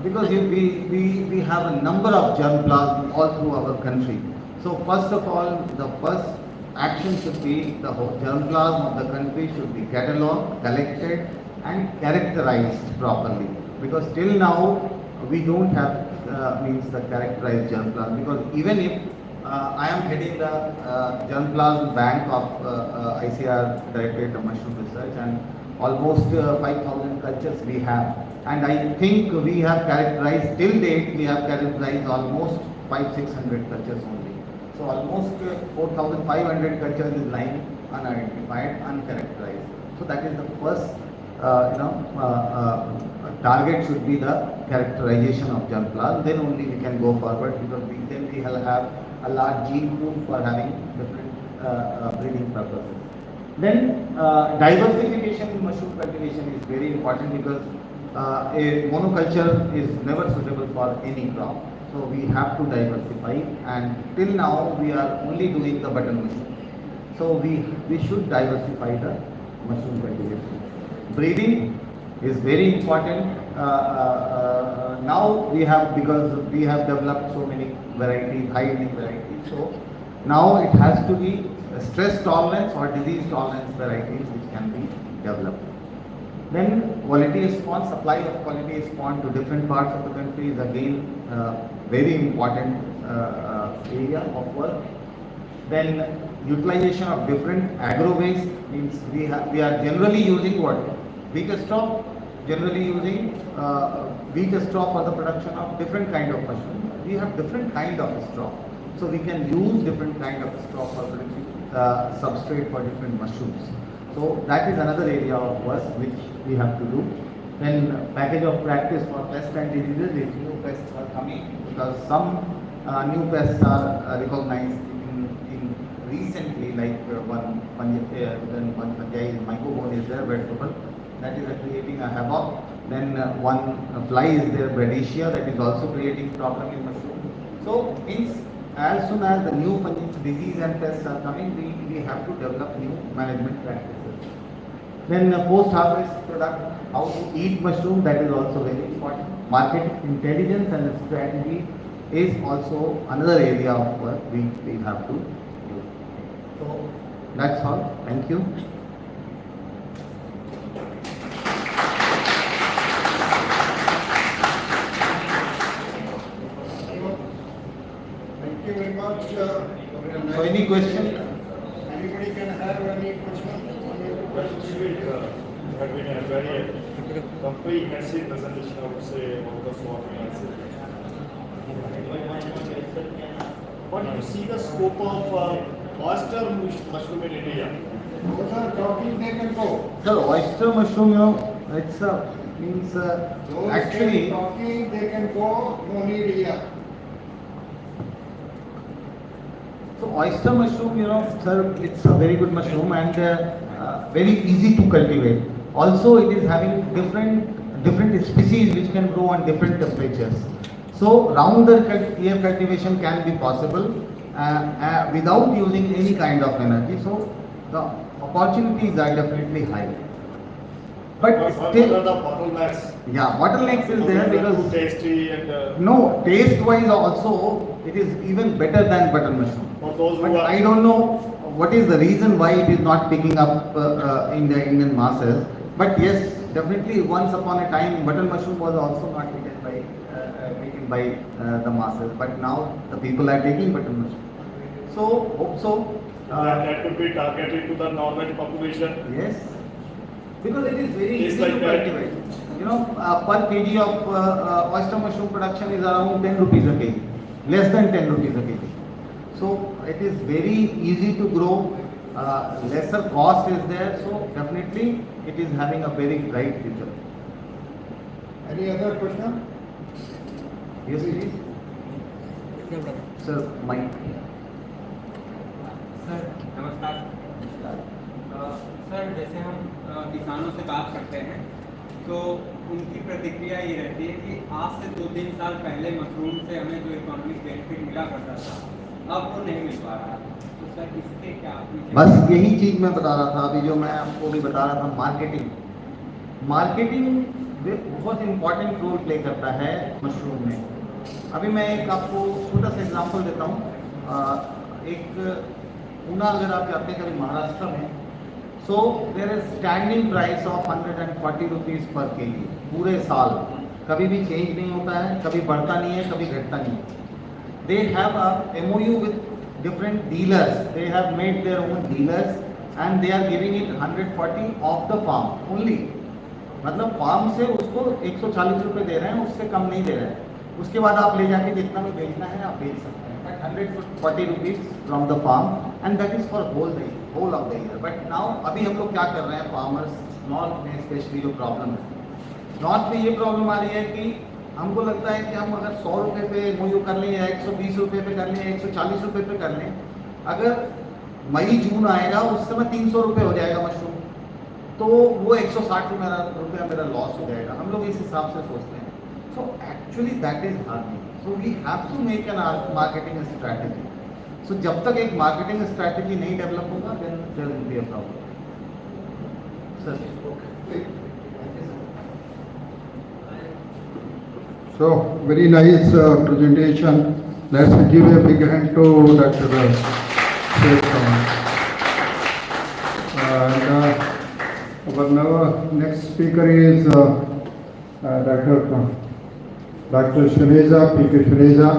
because we have a number of germplasm all through our country. So first of all, the first action should be the germplasm of the country should be catalogued, collected and characterized properly. Because till now we don't have means the characterized germplasm, because even if I am heading the germplasm bank of ICR Directorate of Mushroom Research, and almost 5,000 cultures we have, and I think we have characterized till date we have characterized almost 500-600 cultures only. So almost 4,500 cultures is lying unidentified, uncharacterized. So that is the first target should be the characterization of germplasm. Then only we can go forward, because then we will have a large gene pool for having different breeding purposes. Then diversification in mushroom cultivation is very important, because a monoculture is never suitable for any crop. So we have to diversify, and till now we are only doing the button mushroom. So we should diversify the mushroom cultivation. Breeding is very important. Now we have, because we have developed so many varieties, high yielding varieties. So now it has to be stress tolerance or disease tolerance varieties which can be developed. Then quality response, supply of quality response to different parts of the country is again very important area of work. Then utilization of different agro waste, means we are generally using what? Wheat straw, generally using wheat straw for the production of different kind of mushroom. We have different kind of straw, so we can use different kind of straw for producing substrate for different mushrooms. So that is another area of work which we have to do. Then package of practice for pests and diseases, if new pests are coming, because some new pests are recognized in recently, like one fungi is mycobone is there, vegetable, that is creating a havoc. Then one fly is there, Bradycia, that is also creating problem in mushroom. So means as soon as the new disease and pests are coming, we have to develop new management practices. Then post-harvest product, how to eat mushroom, that is also very important. Market intelligence and strategy is also another area of work we have to do. So that's all. Thank you. Thank you very much. So any question? Anybody can have any question? Have been a very comprehensive presentation, I would say, about the formulas. What do you see the scope of oyster mushroom in India? Those are talking, they can go. Sir, oyster mushroom, it's means Those actually. talking, they can go, no need here. So oyster mushroom, sir, it's a very good mushroom and very easy to cultivate. Also, it is having different species which can grow on different temperatures. So round air cultivation can be possible without using any kind of energy. So the opportunities are definitely high. But What still, are the bottlenecks? yeah, bottlenecks is there Too because tasty and no, taste wise also it is even better than butter mushroom. for those But who are I don't know what is the reason why it is not picking up in the Indian masses. But yes, definitely once upon a time butter mushroom was also not taken by the masses. But now the people are taking butter mushroom. So hope so. that could be targeted to the non-veg population. Yes, because it is very It's easy like to that. cultivate. Per kg of oyster mushroom production is around 10 rupees a kg, less than 10 rupees a kg. So it is very easy to grow, lesser cost is there, so definitely it is having a very bright future. Any other question? Yes, please. Sir, mic. Sir नमस्कार। Sir जैसे हम किसानों से बात करते हैं तो उनकी प्रतिक्रिया ये रहती है कि आज से 2-3 साल पहले मशरूम से हमें जो इकोनॉमिक बेनिफिट मिला करता था अब वो नहीं मिल पा रहा। तो सर इसके क्या बस यही चीज मैं बता रहा था अभी, जो मैं आपको भी बता रहा था, मार्केटिंग बहुत इंपॉर्टेंट रोल प्ले करता है मशरूम में। अभी मैं एक आपको छोटा सा एग्जांपल देता हूँ। एक ऊना अगर आप जाते हैं कभी महाराष्ट्र में, so there is standing price of 140 rupees per KG पूरे साल, कभी भी चेंज नहीं होता है, कभी बढ़ता नहीं है, कभी घटता नहीं है। They have a MOU with different dealers, they have made their own dealers and they are giving it 140 off the farm only, मतलब फार्म से उसको 140 रुपये दे रहे हैं, उससे कम नहीं दे रहे हैं। उसके बाद आप ले जाके जितना भी बेचना है आप बेच सकते हैं, but 140 rupees from the farm and that is for whole of the year. But now अभी हम लोग क्या कर रहे हैं, फार्मर्स नॉर्थ में स्पेशली जो प्रॉब्लम है, नॉर्थ में ये प्रॉब्लम आ रही है कि हमको लगता है कि हम अगर 100 रुपये पे MOU कर लें या 120 रुपये पे कर लें या 140 रुपये पे कर लें, अगर मई जून आएगा उस समय 300 रुपये हो जाएगा मशरूम, तो वो 160 रुपया मेरा लॉस हो जाएगा। हम लोग इस हिसाब से सोचते हैं। So actually that is harming, so we have to make an marketing strategy. So जब तक एक मार्केटिंग स्ट्रैटेजी नहीं डेवलप होगा then there will be a problem. Sir So, very nice presentation. Let's give a big hand to Dr. Seth. And our next speaker is Dr. Shureza, P.K. Shureza.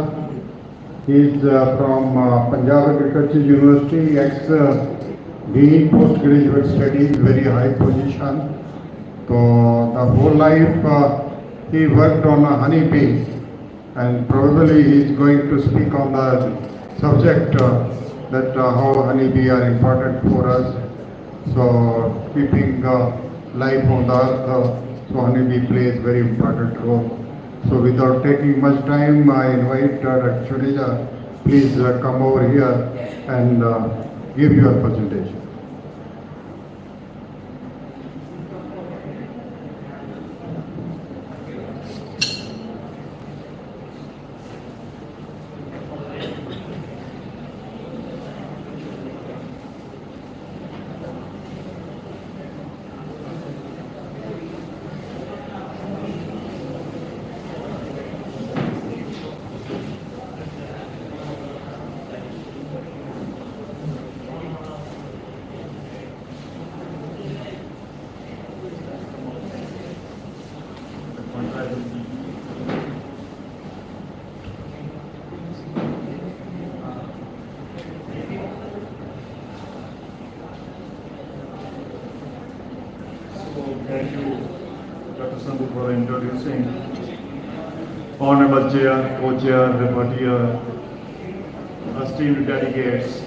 He is from Punjab Agriculture University, ex-Dean Postgraduate Studies, very high position. So, the whole life he worked on a honeybee, and probably he is going to speak on the subject that how honeybee are important for us. So keeping life on the earth, so honeybee plays very important role. So without taking much time, I invite Dr. Shureza, please come over here and give your presentation. Thank you, Dr. Sandhu, for introducing. Honorable Chair, Co-Chair, Rapporteur, esteemed delegates,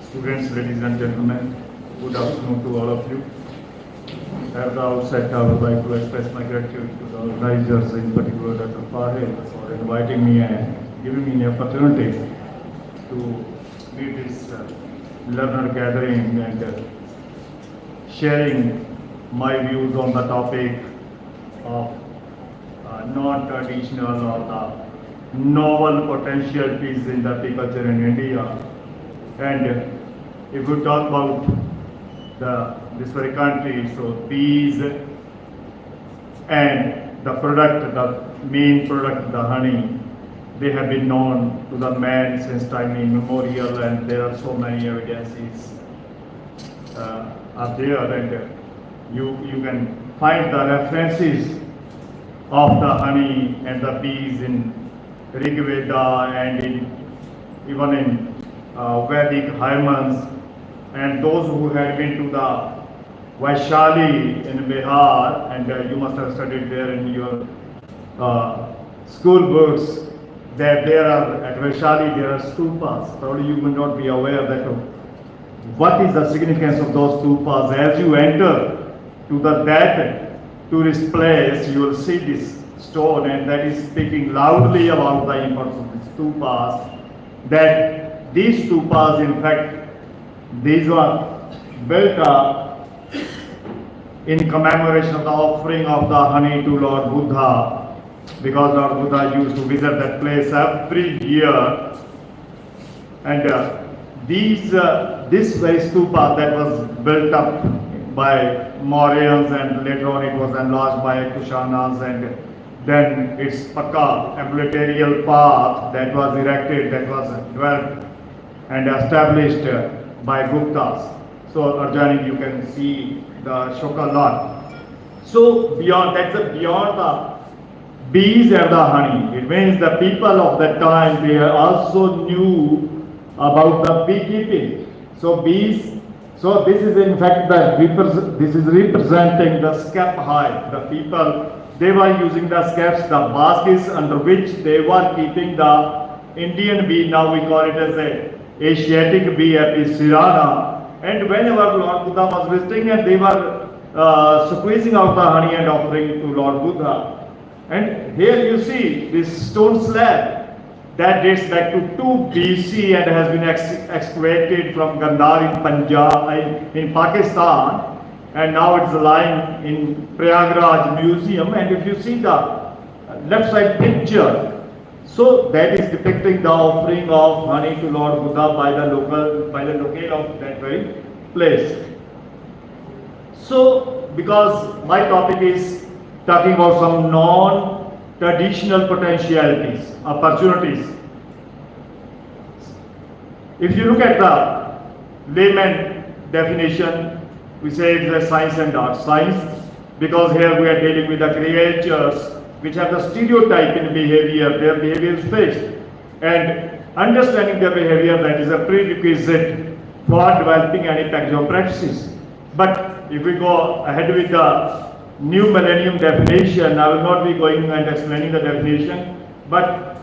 students, ladies and gentlemen, good afternoon to all of you. At the outset, I would like to express my gratitude to the organizers, in particular Dr. Fahid, for inviting me and giving me the opportunity to lead this learner gathering and sharing my views on the topic of non-traditional or the novel potentialities in the apiculture in India. And if we talk about this very country, so bees and the product, the main product, the honey, they have been known to the man since time immemorial, and there are so many evidences are there, and you can find the references of the honey and the bees in Rig Veda and even in Vedic hymns, and those who had been to the Vaishali in Bihar, and you must have studied there in your school books, that there are, at Vaishali there are stupas. Probably you may not be aware that what is the significance of those stupas. As you enter to that tourist place, you will see these stone, and that is speaking loudly about the importance of the stupas, that these stupas, in fact, these were built up in commemoration of the offering of the honey to Lord Buddha, because Lord Buddha used to visit that place every year. And this very stupa that was built up by Mauryans, and later on it was enlarged by Kushanas, and then its Pakka ambulatory path that was erected, that was developed and established by Guptas. So adjoining you can see the Shoka lot. So beyond, beyond the bees and the honey, it means the people of that time, they also knew about the beekeeping. So bees, so this is in fact this is representing the scap hive. The people, they were using the scaps, the baskets under which they were keeping the Indian bee. Now we call it as a Asiatic bee, Apis cerana. And whenever Lord Buddha was visiting, and they were squeezing out the honey and offering to Lord Buddha. And here you see this stone slab that dates back to 2 BC and has been excavated from Gandhar in Punjab, in Pakistan, and now it's lying in Prayagraj Museum. And if you see the left side picture, so that is depicting the offering of honey to Lord Buddha by the locale of that very place. So, because my topic is talking about some non-traditional potentialities, opportunities. If you look at the layman definition, we say it's a science and art. Science, because here we are dealing with the creatures which have the stereotype in behavior, their behavior is fixed. And understanding their behavior, that is a prerequisite for developing any package of practices. But if we go ahead with the new millennium definition, I will not be going and explaining the definition, but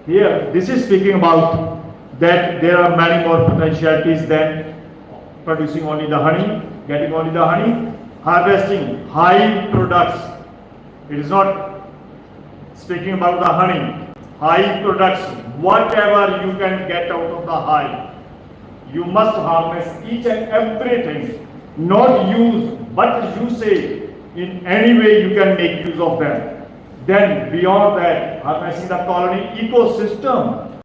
here this is speaking about that there are many more potentialities than producing only the honey, getting only the honey, harvesting high products. It is not speaking about the honey, high products, whatever you can get out of the hive. You must harness each and everything, not use, but you say in any way you can make use of them. Then beyond that, harnessing the colony ecosystem,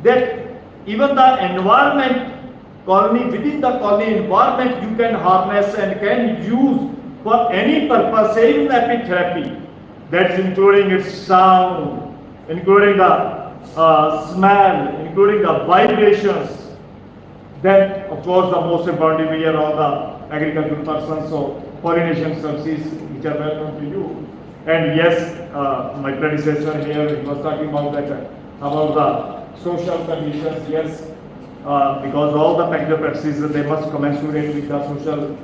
that even the environment, colony, within the colony environment you can harness and can use for any purpose, say in epitherapy, that's including its sound, including the smell, including the vibrations. Then, of course, the most important, we are all the agricultural persons, so pollination services which are welcome to you. And yes, my predecessor here, he was talking about that, about the social conditions. Yes, because all the package practices, they must commensurate with the social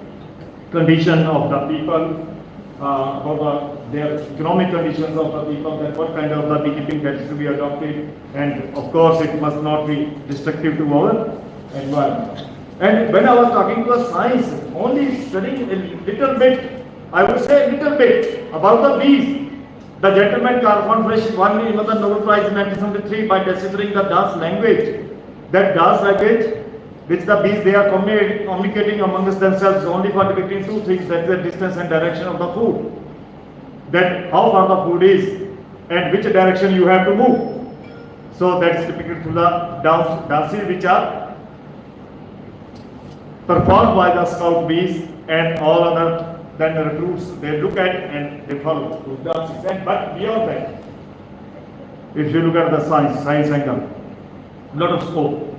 condition of the people, about their economic conditions of the people, that what kind of the beekeeping that is to be adopted, and of course it must not be destructive to our environment. And when I was talking to a science, only studying a little bit, I would say a little bit about the bees. The gentleman Carl Frisch won the Nobel Prize in 1973 by deciphering the dance language. That dance language, which the bees, they are communicating amongst themselves only for depicting 2 things, that's the distance and direction of the food. That how far the food is and which direction you have to move. So that is depicted through the dances which are performed by the scout bees, and all other then the recruits, they look at and they follow those dances. And but beyond that, if you look at the science angle, lot of scope.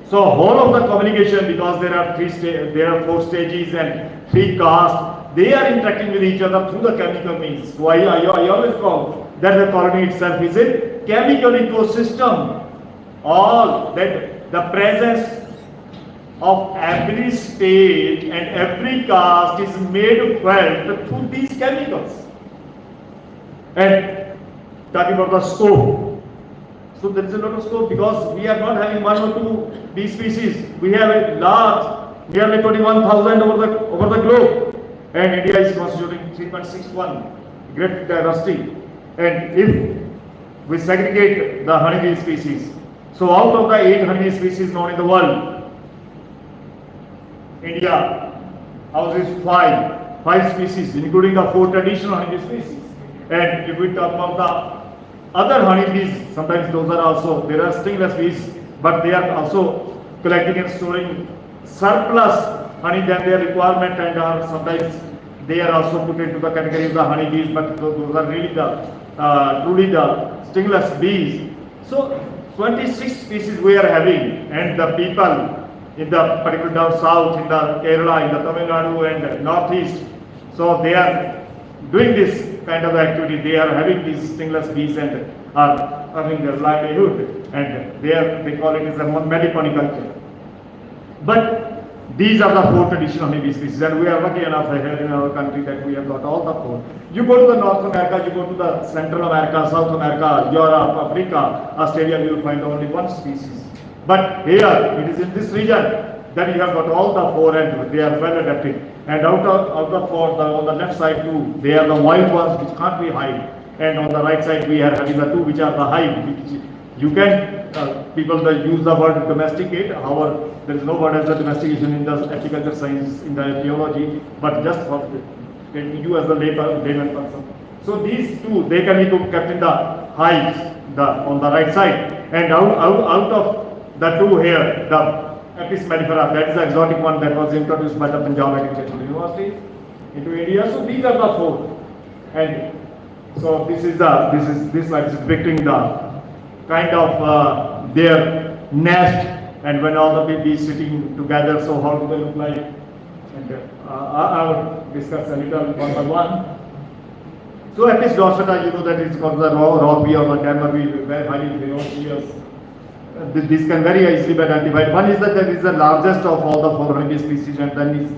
So whole of the communication, because there are 4 stages and 3 castes, they are interacting with each other through the chemical means. So I always call that the colony itself is a chemical ecosystem. All that the presence of every stage and every caste is made felt through these chemicals. And talking about the scope, so there is a lot of scope, because we are not having 1 or 2 bee species. We have a large, nearly 21,000 over the globe, and India is constituting 3.61 great diversity. And if we segregate the honeybee species, so out of the 8 honeybee species known in the world, India houses five species, including the 4 traditional honeybee species. And if we talk about the other honeybees, sometimes those are also, there are stingless bees, but they are also collecting and storing surplus honey than their requirement, and sometimes they are also put into the category of the honeybees, but those are really the truly the stingless bees. So 26 species we are having, and the people in the particular down south, in the Kerala, in the Tamil Nadu and northeast, so they are doing this kind of activity. They are having these stingless bees and are earning their livelihood, and they call it as a meliponiculture. But these are the 4 traditional honeybee species, and we are lucky enough here in our country that we have got all the 4. You go to the North America, you go to the Central America, South America, Europe, Africa, Australia, you will find only 1 species. But here, it is in this region that you have got all the 4, and they are well adapted. And out of the 4, on the left side 2, they are the wild ones which can't be hived. And on the right side, we are having the 2 which are the hive, which you can, people use the word domesticate. However, there is no word as a domestication in the agriculture science, in the archaeology, but just for you as a layman person. So these 2, they can be kept in the hives, on the right side. And out of the 2 here, the Apis mellifera, that is the exotic one that was introduced by the Punjab Agricultural University into India. So these are the 4. And so this slide is depicting the kind of their nest, and when all the babies sitting together, so how do they look like? And I will discuss a little one by one. So Apis dorsata, you know that it's called the raw bee or the camel bee, very highly ferocious. This can very easily be identified. One is that it is the largest of all the 4 honeybee species, and then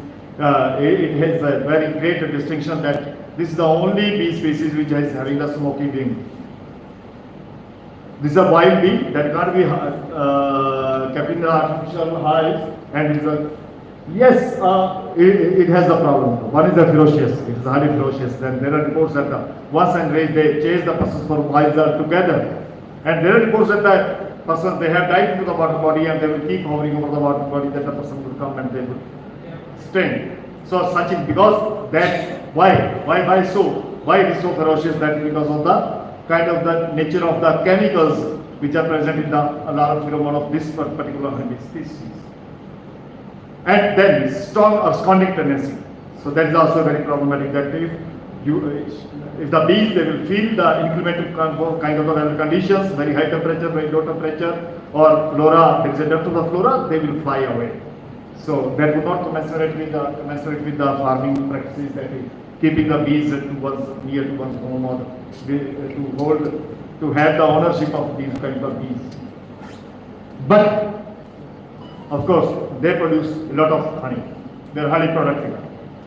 it has a very great distinction that this is the only bee species which is having the smoky wing. This is a wild bee that can't be kept in the artificial hives, and it is a, yes, it has a problem. One is the ferocious, it is highly ferocious. Then there are reports that once and raised, they chase the persons for while they are together. And there are reports that the persons, they have died into the water body, and they will keep hovering over the water body, that the person will come and they will sting. So such is because that, why so? Why it is so ferocious? That is because of the kind of the nature of the chemicals which are present in the alarm pheromone of this particular honeybee species. And then strong absconding tendency. So that is also very problematic, that if the bees, they will feel the inclement kind of the weather conditions, very high temperature, very low temperature, or flora, there is a depth of the flora, they will fly away. So that would not commensurate with the farming practices, that is keeping the bees near to one's home, or to have the ownership of these kinds of bees. But of course, they produce a lot of honey. They are highly productive.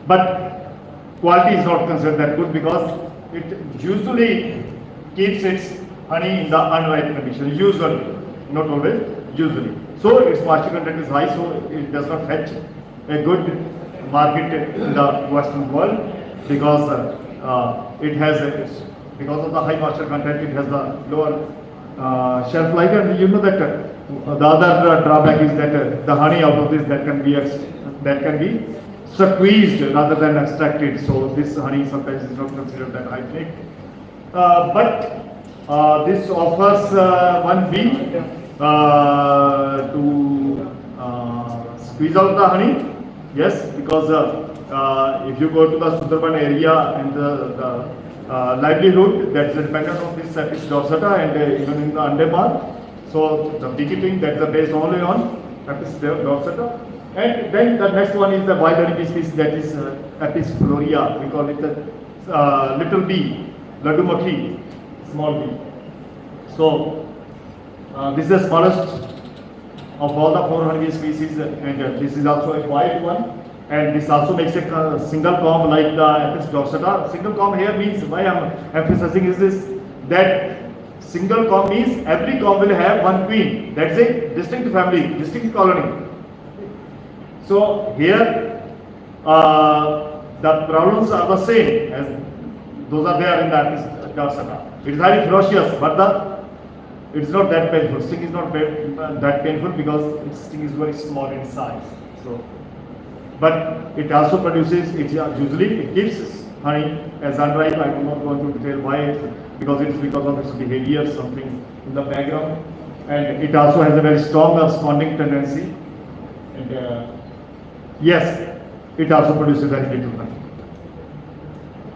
But quality is not considered that good, because it usually keeps its honey in the unripe condition. Usually, not always, usually. So its moisture content is high, so it does not fetch a good market in the Western world, because it has because of the high moisture content, it has a lower shelf life. And you know that the other drawback is that the honey out of this that can be squeezed rather than extracted. So this honey sometimes is not considered that hygienic. But this offers one bee to squeeze out the honey. Yes, because if you go to the Sundarban area and the livelihood that's dependent on this Apis dorsata, and even in the Andaman. So the beekeeping, that's based only on Apis dorsata. And then the next one is the wild honeybee species, that is Apis florea. We call it the little bee, Ladumakhi, small bee. So this is the smallest of all the 4 honeybee species, and this is also a wild one. And this also makes a single comb like the Apis dorsata. Single comb here means, why I am emphasizing is this, that single comb means every comb will have one queen. That's a distinct family, distinct colony. So here the problems are the same as those are there in the dorsata. It is highly ferocious, but it's not that painful. Sting is not that painful because its sting is very small in size. So, but it also produces. Usually it gives honey as unripe. I will not go into detail why, because it is because of its behavior, something in the background, and it also has a very strong absconding tendency. And yes, it also produces very little honey.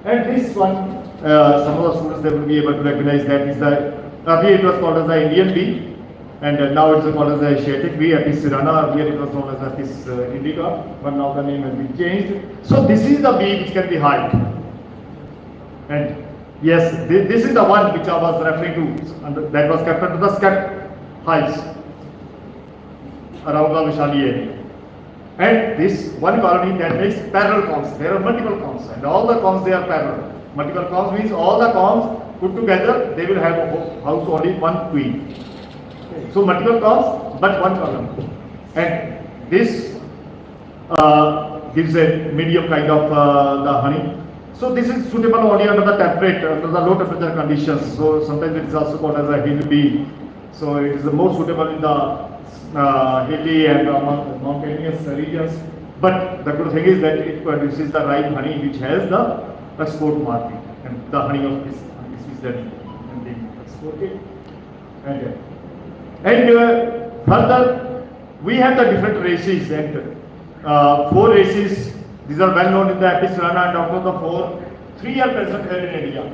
And this one, some of the students they will be able to recognize that is the, earlier it was called as the Indian bee, and now it's called as the Asiatic bee, Apis cerana. Earlier it was known as Apis indica, but now the name has been changed. So this is the bee which can be hived. And yes, this is the one which I was referring to, and that was kept under the scat hives around the Vishali area. And this one colony that makes parallel combs. There are multiple combs, and all the combs they are parallel. Multiple combs means all the combs put together, they will have a house only one queen. So multiple combs, but one colony. And this gives a medium kind of the honey. So this is suitable only under the temperate, under the low temperature conditions. So sometimes it is also called as a hill bee. So it is the most suitable in the hilly and mountainous regions. But the good thing is that it produces the ripe honey which has the export market, and the honey of this species that can be exported. And further, we have the different races, and 4 races. These are well known in the Apis cerana, and out of the 4, 3 are present here in India,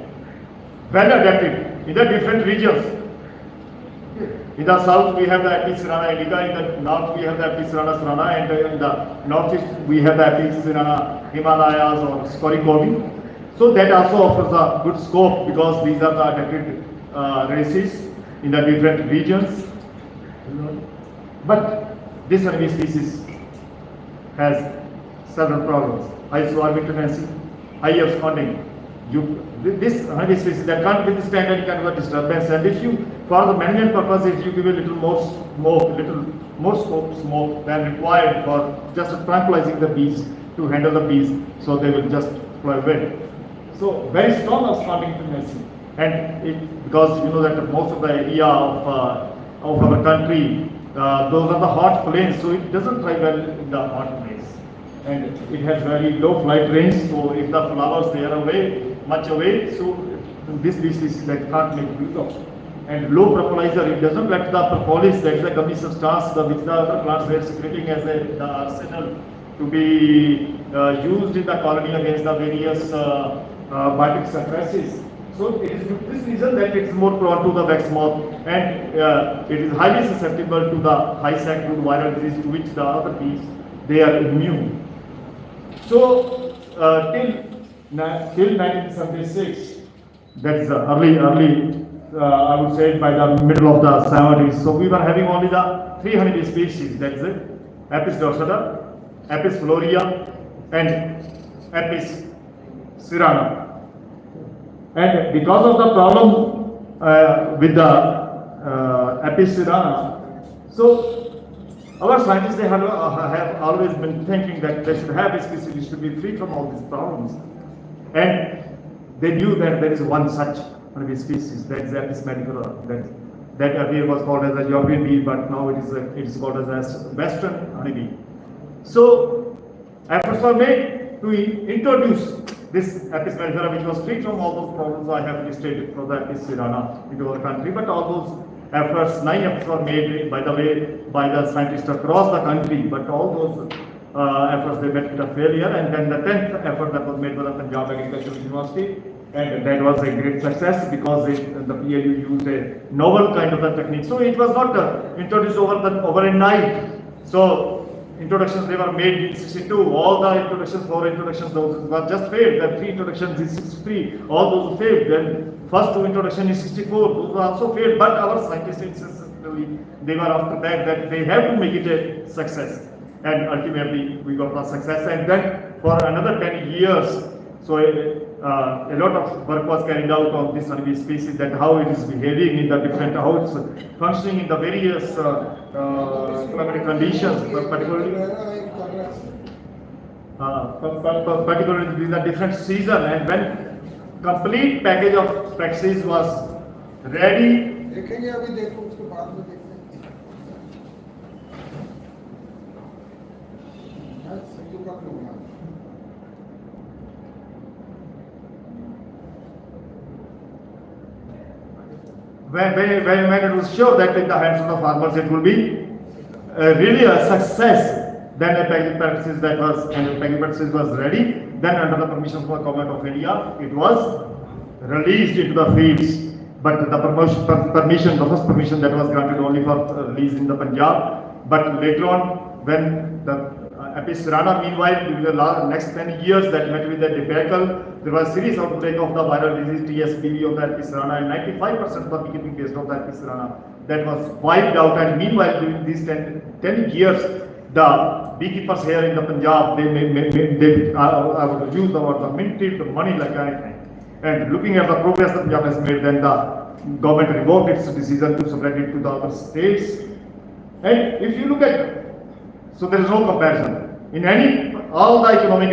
well adapted in the different regions. In the south we have the Apis cerana indica, in the north we have the Apis cerana cerana, and in the northeast we have the Apis cerana Himalayas or Scoricovi. So that also offers a good scope because these are the adapted races in the different regions. But this honey species has several problems: high swarming tendency, high absconding. This honey species that can't withstand any kind of a disturbance, and if you, for the management purpose, if you give a little more smoke than required for just tranquilizing the bees, to handle the bees, so they will just fly away. So very strong absconding tendency, and because you know that most of the area of our country, those are the hot plains, so it doesn't thrive well in the hot plains, and it has very low flight range. So if the flowers they are much away, so this species that can't make use of. And low propolizer, it doesn't let the propolis, that is the gummy substance which the other plants were secreting as the arsenal to be used in the colony against the various biotic suppresses. So it is for this reason that it is more prone to the wax moth, and it is highly susceptible to the high sac root viral disease, to which the other bees they are immune. So till 1976, that is early, I would say by the middle of the 70s. So we were having only the 3 honeybee species, that is it: Apis dorsata, Apis florea, and Apis cerana. And because of the problem with the Apis cerana, so our scientists they have always been thinking that they should have a species which should be free from all these problems, and they knew that there is one such honeybee species, that is Apis mellifera, that earlier was called as a European bee, but now it is called as Western honeybee. So efforts were made to introduce this Apis mellifera, which was free from all those problems I have listed for the Apis cerana into our country. But all those efforts, 9 efforts were made, by the way, by the scientists across the country, but all those efforts they met with a failure. And then the 10th effort that was made by the Punjab Agricultural University, and that was a great success because the PAU used a novel kind of a technique. So it was not introduced over a night. So introductions they were made in 62. All the introductions, 4 introductions, those were just failed. Then 3 introductions in 63. All those failed. Then first 2 introductions in 64. Those were also failed. But our scientists insisted they were after that they have to make it a success. And ultimately we got the success. And then for another 10 years, so a lot of work was carried out on this honeybee species, that how it is behaving in the different, how it's functioning in the various climatic conditions, particularly in the different season. And when complete package of practices was ready. देखेंगे अभी देखो उसके बाद में देखते हैं संजू का programme when it was sure that in the hands of the farmers it will be really a success, then the packing practices that was and the packing practices was ready. Then under the permission of the government of India, it was released into the fields. But the permission, the first permission that was granted only for release in the Punjab. But later on, when the Apis cerana, meanwhile, during the next 10 years, that met with the debacle, there was a serious outbreak of the viral disease TSPV of the Apis cerana, and 95% of the beekeeping based on the Apis cerana that was wiped out. And meanwhile, during these 10 years, the beekeepers here in the Punjab, they I would use the word, the minted money like anything. And looking at the progress that Punjab has made, then the government revoked its decision to spread it to the other states. And if you look at, so there is no comparison. In all the economic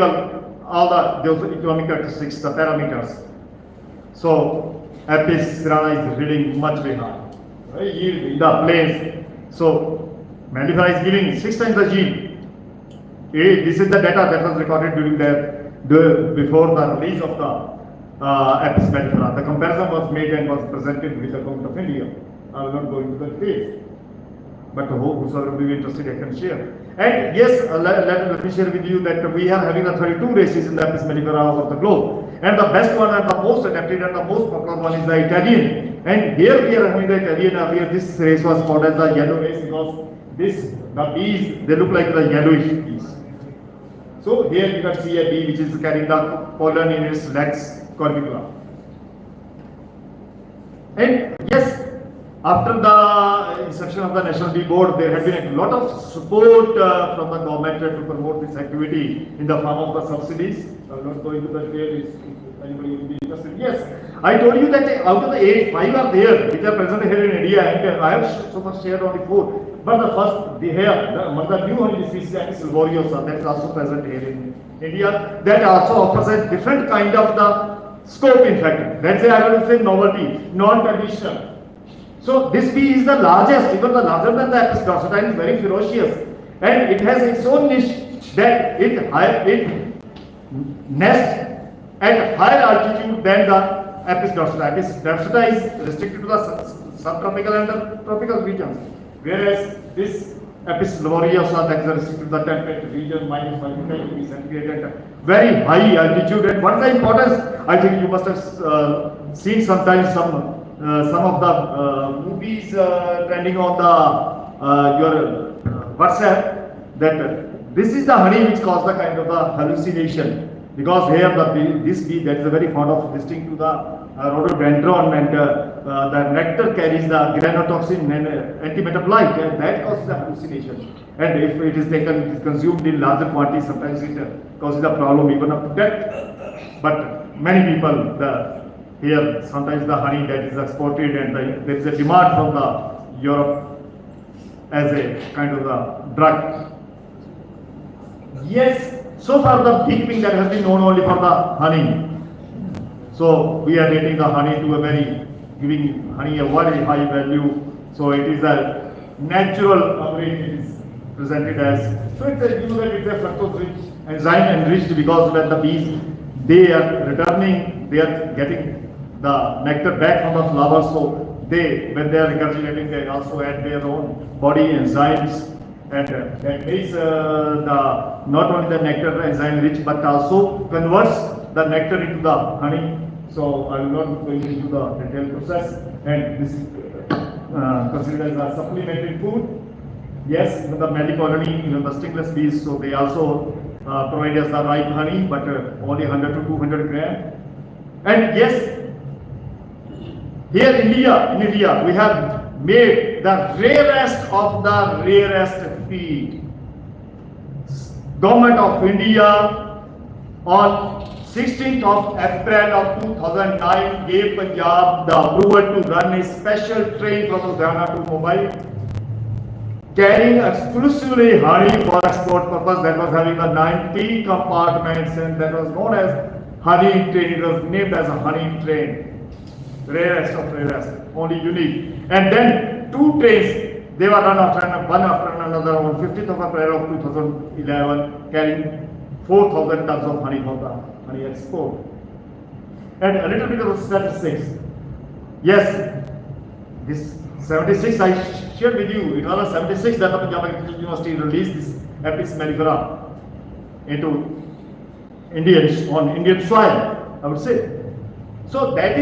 characteristics, the parameters. So Apis cerana is reading much behind. Yield in the plains. So Mellifera is giving 6 times the yield. This is the data that was recorded during before the release of the Apis mellifera. The comparison was made and was presented with the government of India. I will not go into the details, but whosoever will be interested, I can share. And yes, let me share with you that we are having the 32 races in the Apis mellifera over the globe. And the best one and the most adapted and the most popular one is the Italian. And here we are having the Italian. Earlier this race was called as the yellow race because the bees, they look like the yellowish bees. So here you can see a bee which is carrying the pollen in its legs, corbicula. And yes, after the inception of the National Bee Board, there had been a lot of support from the government to promote this activity in the form of the subsidies. I will not go into the details if anybody will be interested. Yes, I told you that out of the 8, 5 are there which are present here in India, and I have so much shared only 4. But the first, the new honey species, Apis laboriosa, that is also present here in India. That also offers a different kind of the scope, in fact. That's I will say novelty, non-traditional. So this bee is the largest, even the larger than the Apis dorsata, is very ferocious, and it has its own niche that it nests at higher altitude than the Apis dorsata. Apis dorsata is restricted to the subtropical and the tropical regions, whereas this Apis laboriosa that is restricted to the temperate region, minus 45 degrees centigrade at very high altitude. And what is the importance? I think you must have seen sometimes some of the movies trending on the your WhatsApp, that this is the honey which causes the kind of the hallucination, because here this bee that is very fond of listening to the rhododendron, and the nectar carries the granotoxin and antimetabolite, and that causes the hallucination. And if it is taken, it is consumed in larger quantities, sometimes it causes a problem even up to death. But many people, here sometimes the honey that is exported, and there is a demand from the Europe as a kind of the drug. Yes, so far the beekeeping that has been known only for the honey. So we are rating the honey to giving honey a very high value. So it is a natural average it is presented as. So it's a fructose rich enzyme enriched, because when the bees, they are returning, they are getting the nectar back from the flowers, so when they are regurgitating, they also add their own body enzymes, and that makes not only the nectar enzyme rich, but also converts the nectar into the honey. So I will not go into the detailed process, and this is considered as a supplemented food. Yes, the melicolony, the stingless bees, so they also provide us the ripe honey, but only 100 to 200 gram. And yes, here in India, we have made the rarest of the rarest feed. Government of India on 16th of April of 2009 gave Punjab the approval to run a special train from Ludhiana to Mumbai, carrying exclusively honey for export purpose, that was having the 90 compartments, and that was known as honey train. It was named as a honey train. rarest of rarest, only unique. And then 2 trains, they were run after one after another on 15th of April of 2011, carrying 4,000 tons of honey for the honey export. And a little bit of statistics. Yes, this 76 I shared with you. It was a 76 that the Punjab Agricultural University released this Apis mellifera into Indian soil, I would say. So that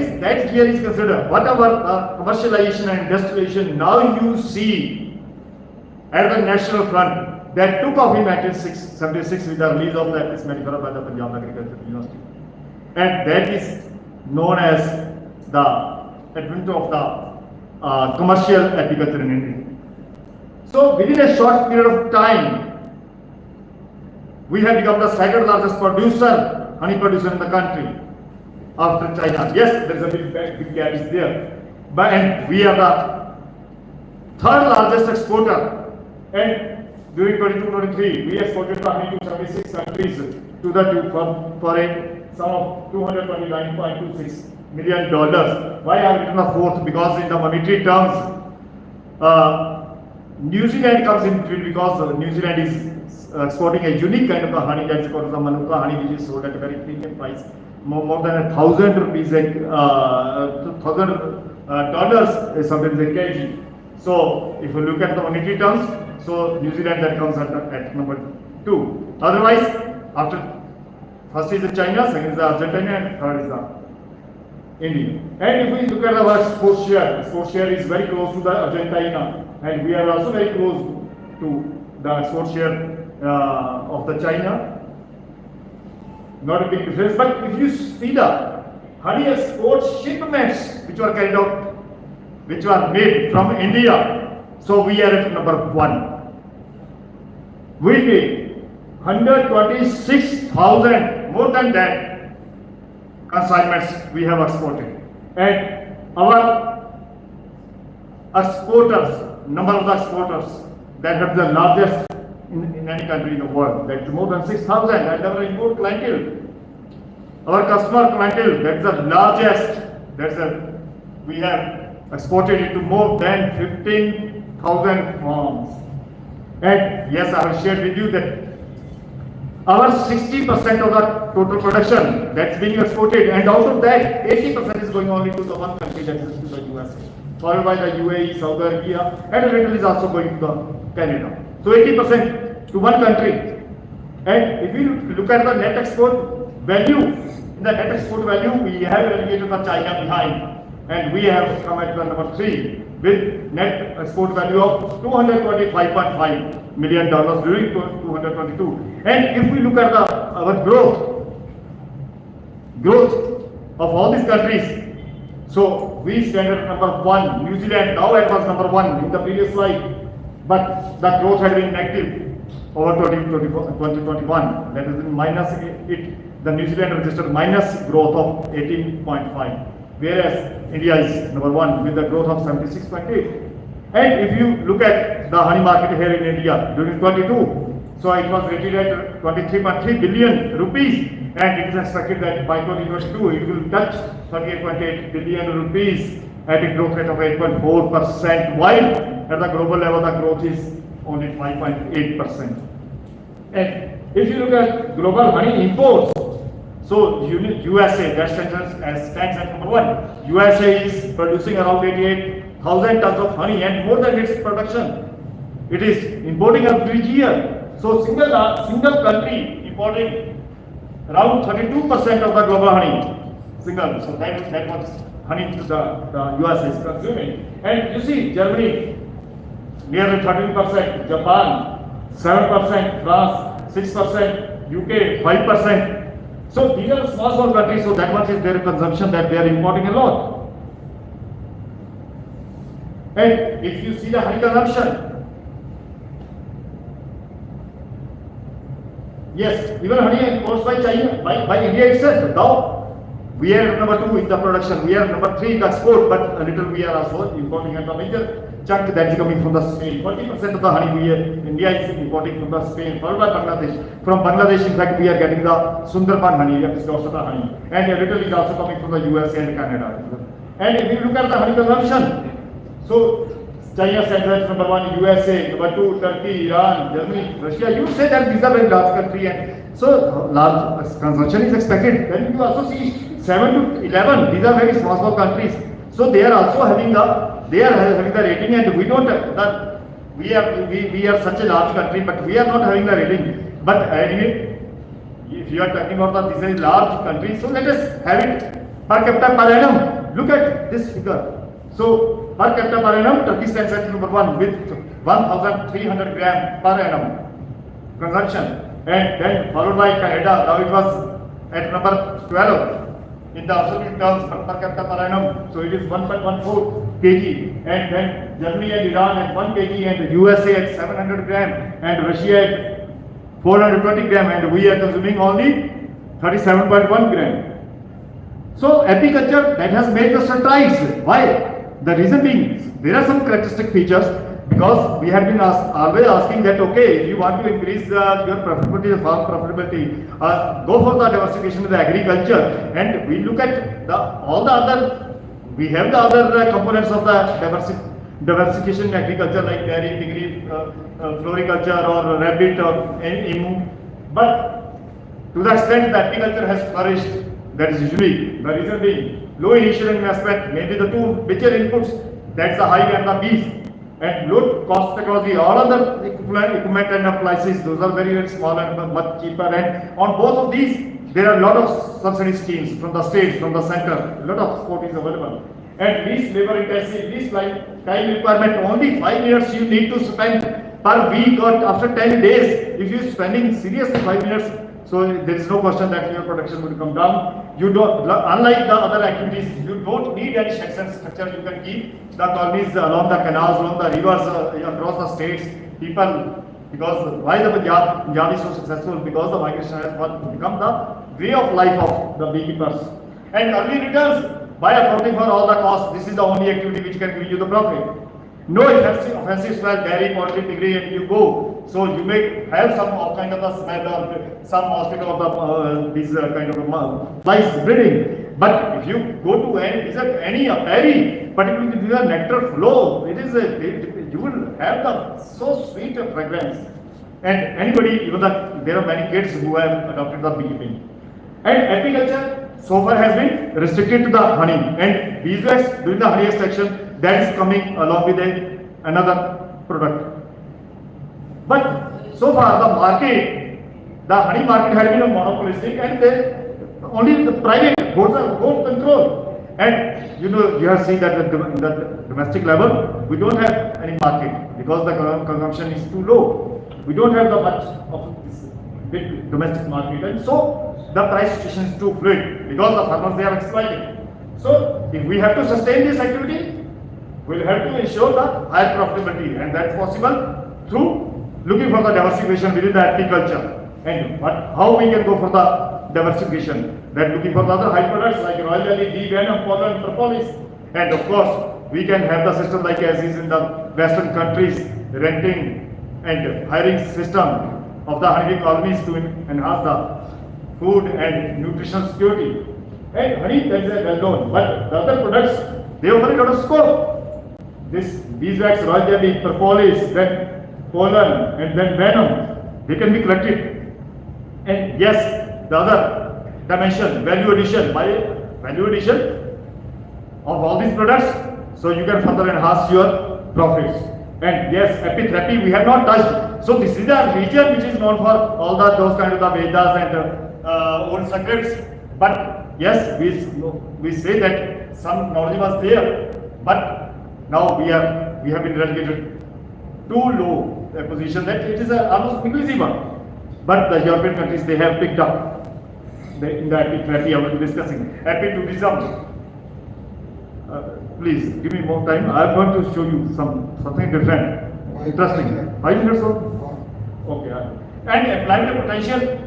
here is considered. Whatever commercialization and industrialization now you see at the national front, that took off in 1976 with the release of the Apis mellifera by the Punjab Agricultural University. And that is known as the advent of the commercial agriculture in India. So within a short period of time, we have become the second largest honey producer in the country after China. Yes, there is a big gap is there. And we are the third largest exporter. And during 2022-23, we exported the honey to 76 countries to the for a sum of $229.26 million. Why I have written the fourth? Because in the monetary terms, New Zealand comes in between, because New Zealand is exporting a unique kind of honey, that's called the Manuka honey, which is sold at a very premium price, more than $1,000 $1,000 sometimes a kg. So if you look at the monetary terms, so New Zealand that comes at number 2. Otherwise, after first is China, second is Argentina, and third is India. And if we look at our export share is very close to the Argentina, and we are also very close to the export share of the China. Not a big difference, but if you see the honey export shipments which were made from India, so we are at number 1. We made 126,000, more than that, consignments we have exported. And our exporters, number of the exporters that have the largest in any country in the world, that's more than 6,000, and our import clientele, our customer clientele, that's the largest, we have exported it to more than 15,000 farms. And yes, I have shared with you that our 60% of the total production that's being exported, and out of that 80% is going only to the one country, that is to the USA, followed by the UAE, Saudi Arabia, and a little is also going to the Canada. So 80% to one country. And if you look at the net export value, in the net export value, we have relegated the China behind, and we have come at the number 3 with net export value of $225.5 million during 2022. And if we look at our growth of all these countries, so we stand at number 1. New Zealand now it was number 1 in the previous slide, but the growth had been negative over 2021. That is in minus the New Zealand registered minus growth of 18.5, whereas India is number 1 with the growth of 76.8. And if you look at the honey market here in India during 22, so it was rated at 23.3 billion rupees, and it is expected that by 2022 it will touch 38.8 billion rupees at a growth rate of 8.4%, while at the global level the growth is only 5.8%. And if you look at global honey imports, so USA that stands at number 1. USA is producing around 88,000 tons of honey, and more than its production, it is importing every year. So single country importing around 32% of the global honey. Single. So that was honey to the USA is consuming. And you see Germany nearly 13%, Japan 7%, France 6%, UK 5%. So these are small countries, so that much is their consumption that they are importing a lot. And if you see the honey consumption, yes, even honey imports by China, by India itself. Now we are number 2 in the production, we are number 3 in the export, but a little we are also importing, and the major chunk that is coming from the Spain. 40% of the honey India is importing from the Spain, followed by Bangladesh. From Bangladesh, in fact, we are getting the Sundarban honey, that is Dorsata honey, and a little is also coming from the USA and Canada. And if you look at the honey consumption, so China stands at number 1, USA, number 2, Turkey, Iran, Germany, Russia. You say that these are very large countries, and so large consumption is expected. Then you also see 7 to 11. These are very small countries. So they are also having the rating, and we don't. We are such a large country, but we are not having the rating. But anyway, if you are talking about this is large country, so let us have it per capita per annum. Look at this figure. So per capita per annum, Turkey stands at number 1 with 1,300 gram per annum consumption, and then followed by Canada. Now it was at number 12 in the absolute terms per capita per annum. So it is 1.14 kg, and then Germany and Iran at 1 kg, and USA at 700 gram, and Russia at 420 gram, and we are consuming only 37.1 gram. So apiculture that has made the strides. Why? The reason being, there are some characteristic features, because we have been always asking that, okay, if you want to increase your profitability, farm profitability, go for the diversification of the agriculture, and we look at all the other, we have the other components of the diversification in agriculture like dairy, piggery, floriculture or rabbit or emu, but to the extent that apiculture has flourished, that is unique. The reason being, low initial investment, maybe the two major inputs, that's the hive and the bees, and low cost technology. All other equipment and appliances, those are very, very small and much cheaper. And on both of these, there are a lot of subsidy schemes from the state, from the center. A lot of support is available. And least labor intensive, least time requirement, only 5 minutes you need to spend per week, or after 10 days. If you're spending seriously 5 minutes, so there is no question that your production will come down. You don't, unlike the other activities, you don't need any section structure. You can keep the colonies along the canals, along the rivers, across the states. People, because why the Punjab is so successful? Because the migration has become the way of life of the beekeepers. And early returns, by accounting for all the costs, this is the only activity which can give you the profit. No offensive smell, dairy, poultry, piggery, and you go. So you may have some kind of a smell or some mosquito of these kind of flies breeding. But if you go to any apiary, particularly with the nectar flow, you will have the so sweet fragrance. And anybody, even there are many kids who have adopted the beekeeping. And apiculture so far has been restricted to the honey, and beeswax during the honey extraction, that is coming along with another product. But so far the market, the honey market has been a monopolistic, and only the private boards are control. And you have seen that at the domestic level, we don't have any market because the consumption is too low. We don't have the much of this big domestic market, and so the price situation is too fluid because the farmers, they are exploiting. So if we have to sustain this activity, we'll have to ensure the higher profitability, and that's possible through looking for the diversification within the apiculture. And how we can go for the diversification? That looking for the other high products like royal jelly, bee venom, pollen, propolis, and of course we can have the system like as is in the Western countries, renting and hiring system of the honeybee colonies to enhance the food and nutrition security. And honey, that is well known, but the other products, they offer a lot of scope. This beeswax, royal jelly, propolis, then pollen, and then venom, they can be collected. And yes, the other dimension, value addition, by value addition of all these products, so you can further enhance your profits. And yes, apitherapy we have not touched. So this is a region which is known for all those kind of the Vedas and old scripts. But yes, we say that some knowledge was there, but now we have been relegated too low a position that it is almost negligible. But the European countries, they have picked up in the apitherapy I was discussing. Apitourism. Please give me more time. I am going to show you something different, interesting. 5 minutes or? Okay. And employment potential.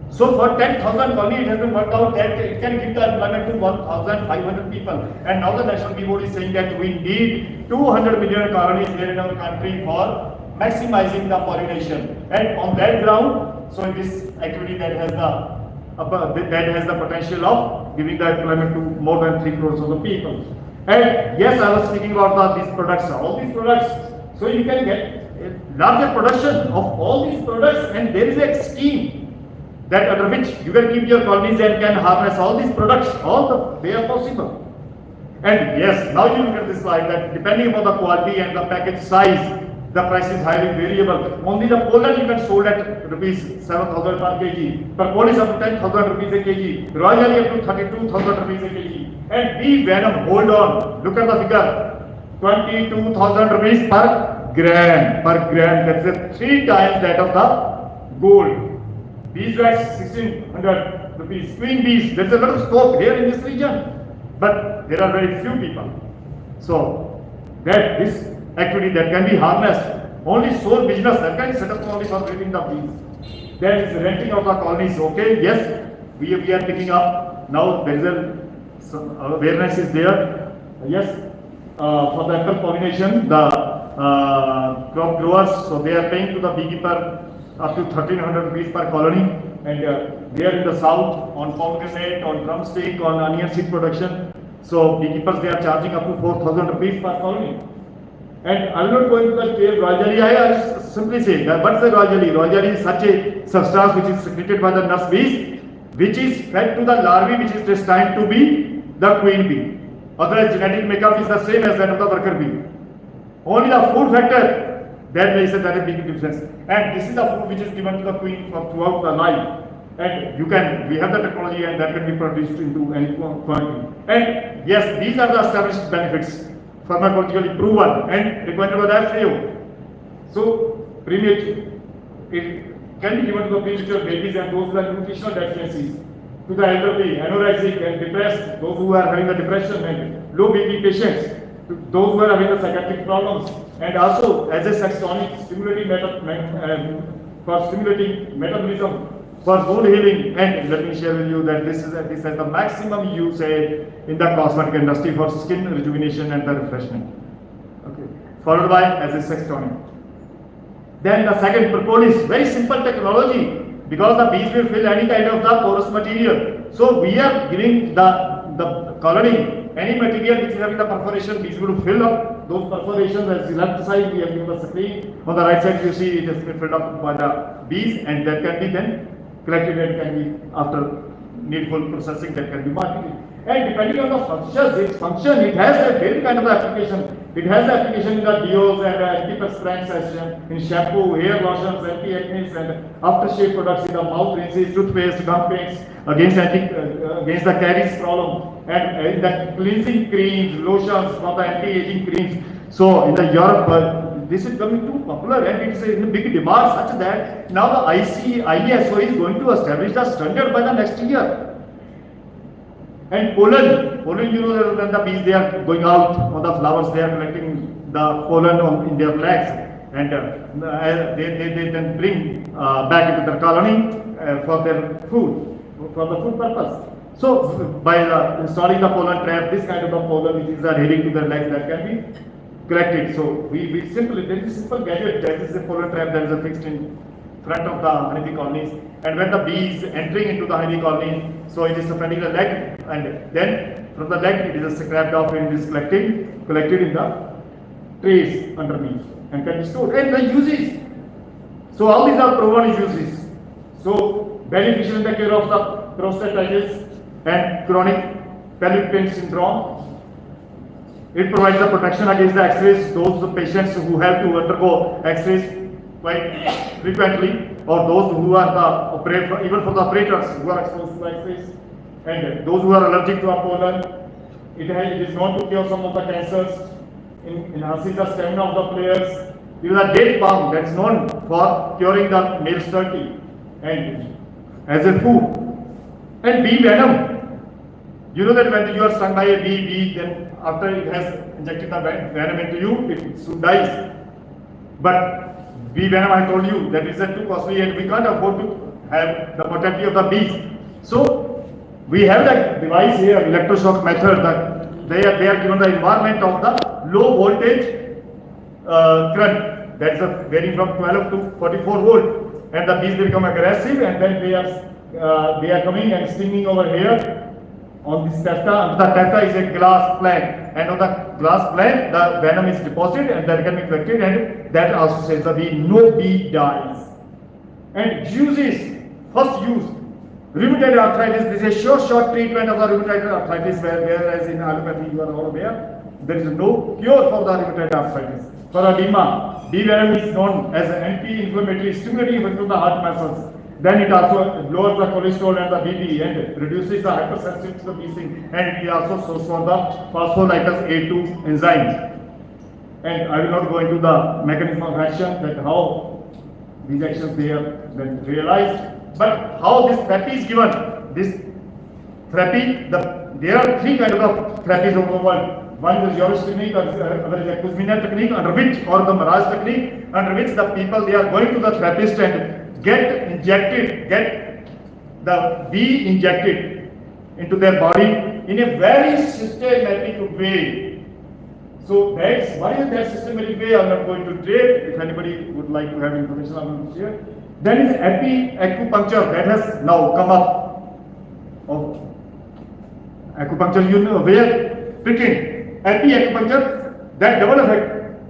So for 10,000 colonies, it has been worked out that it can give the employment to 1,500 people. And now the National Bee Board is saying that we need 200 million colonies here in our country for maximizing the pollination. And on that ground, so this activity that has the potential of giving the employment to more than 3 crores of the people. And yes, I was speaking about these products, all these products. So you can get a larger production of all these products, and there is a scheme that under which you can keep your colonies and can harness all these products all the way possible. And yes, now you look at this slide that depending upon the quality and the package size, the price is highly variable. Only the pollen you can sold at rupees 7,000 per kg. Per code is up to 10,000 rupees a kg. Royal jelly up to 32,000 rupees a kg. And bee venom, hold on, look at the figure, 22,000 rupees per gram. Per gram, that's a 3 times that of the gold. Beeswax 1,600 rupees. Queen bees, there's a lot of scope here in this region, but there are very few people. So that this activity that can be harnessed, only sole business that can set up only for breeding the bees. There is renting of the colonies. Okay, yes, we are picking up now. There is some awareness is there. Yes, for the apple pollination, the crop growers, so they are paying to the beekeeper up to 1,300 rupees per colony, and they are in the south on pomegranate, on drumstick, on onion seed production. So beekeepers, they are charging up to 4,000 rupees per colony. And I will not go into the detail. Royal jelly, I simply say that what's the royal jelly? Royal jelly is such a substance which is secreted by the nurse bees, which is fed to the larvae which is destined to be the queen bee. Otherwise, genetic makeup is the same as that of the worker bee. Only the food factor, that makes a very big difference. And this is the food which is given to the queen throughout the life. And we have the technology, and that can be produced into any quantity. And yes, these are the established benefits, pharmacologically proven and recommended by the FAO. So, premature, it can be given to the premature babies and those who have nutritional deficiencies, to the elderly, anorexic and depressed, those who are having the depression and low BP patients, to those who are having the psychiatric problems, and also as a sex tonic, for stimulating metabolism, for wound healing. And let me share with you that this has the maximum use in the cosmetic industry for skin rejuvenation and the refreshment. Okay, followed by as a sex tonic. Then the second propolis, very simple technology, because the bees will fill any kind of the porous material. So we are giving the colony any material which is having the perforation. Bees will fill up those perforations. As the left side we have given the screen, on the right side you see it has been filled up by the bees, and that can be then collected and can be, after needful processing, that can be marketed. And depending on the function, it has a very kind of application. It has the application in the deos and antiperspirants, in shampoo, hair lotions, anti-acne and aftershave products, in the mouth rinses, toothpaste, gum paints, against the caries problem, and in the cleansing creams, lotions, for the anti-aging creams. So in the Europe, this is becoming too popular, and it is in big demand such that now the ISO is going to establish the standard by the next year. And pollen, you know that the bees, they are going out on the flowers, they are collecting the pollen in their flags, and they then bring back into their colony for their food, for the food purpose. So by installing the pollen trap, this kind of the pollen which is adhering to their legs, that can be collected. So we simply, there is a simple gadget, that is a pollen trap that is fixed in front of the honeybee colonies, and when the bee is entering into the honeybee colony, so it is suspending the leg, and then from the leg it is scraped off and it is collected in the trays underneath and can be stored. And the uses, so all these are proven uses. So beneficial in the care of the prostatitis and chronic pelvic pain syndrome. It provides the protection against the X-rays, those patients who have to undergo X-rays quite frequently, or those who are even for the operators who are exposed to X-rays, and those who are allergic to a pollen. It is known to cure some of the cancers, enhancing the stamina of the players. It is a date palm that is known for curing the male sterility and as a food. And bee venom, you know that when you are stung by a bee, then after it has injected the venom into you, it soon dies. But bee venom, I told you, that is too costly, and we can't afford to have the mortality of the bees. So we have the device here, electroshock method, that they are given the environment of the low voltage current, that is varying from 12 to 44 volt, and the bees, they become aggressive, and then they are coming and stinging over here on this testa. The testa is a glass plate. and on the glass plant the venom is deposited and that can be collected, and that also says the bee, no bee dies. And uses, first use, rheumatoid arthritis. This is a short treatment of the rheumatoid arthritis, whereas in allopathy you are all aware, there is no cure for the rheumatoid arthritis. For edema, bee venom is known as an anti-inflammatory stimulating effect of the heart muscles. Then it also lowers the cholesterol and the BP and reduces the hypersensitivity to the bee sting, and it also source for the phospholipase A2 enzyme. And I will not go into the mechanism of action, that how these actions they have been realized, but how this therapy is given. This therapy, there are three kinds of therapies over the world. One is the Yorsh technique, other is the Kuzmina technique, under which, or the Mirage technique, under which the people they are going to the therapist and get injected, get the bee injected into their body in a very systematic way. So that's why is that systematic way. I'm not going to detail. If anybody would like to have information, I'm going to share. Then is acupuncture that has now come up. Of acupuncture, you know, where pricking, acupuncture, that double effect,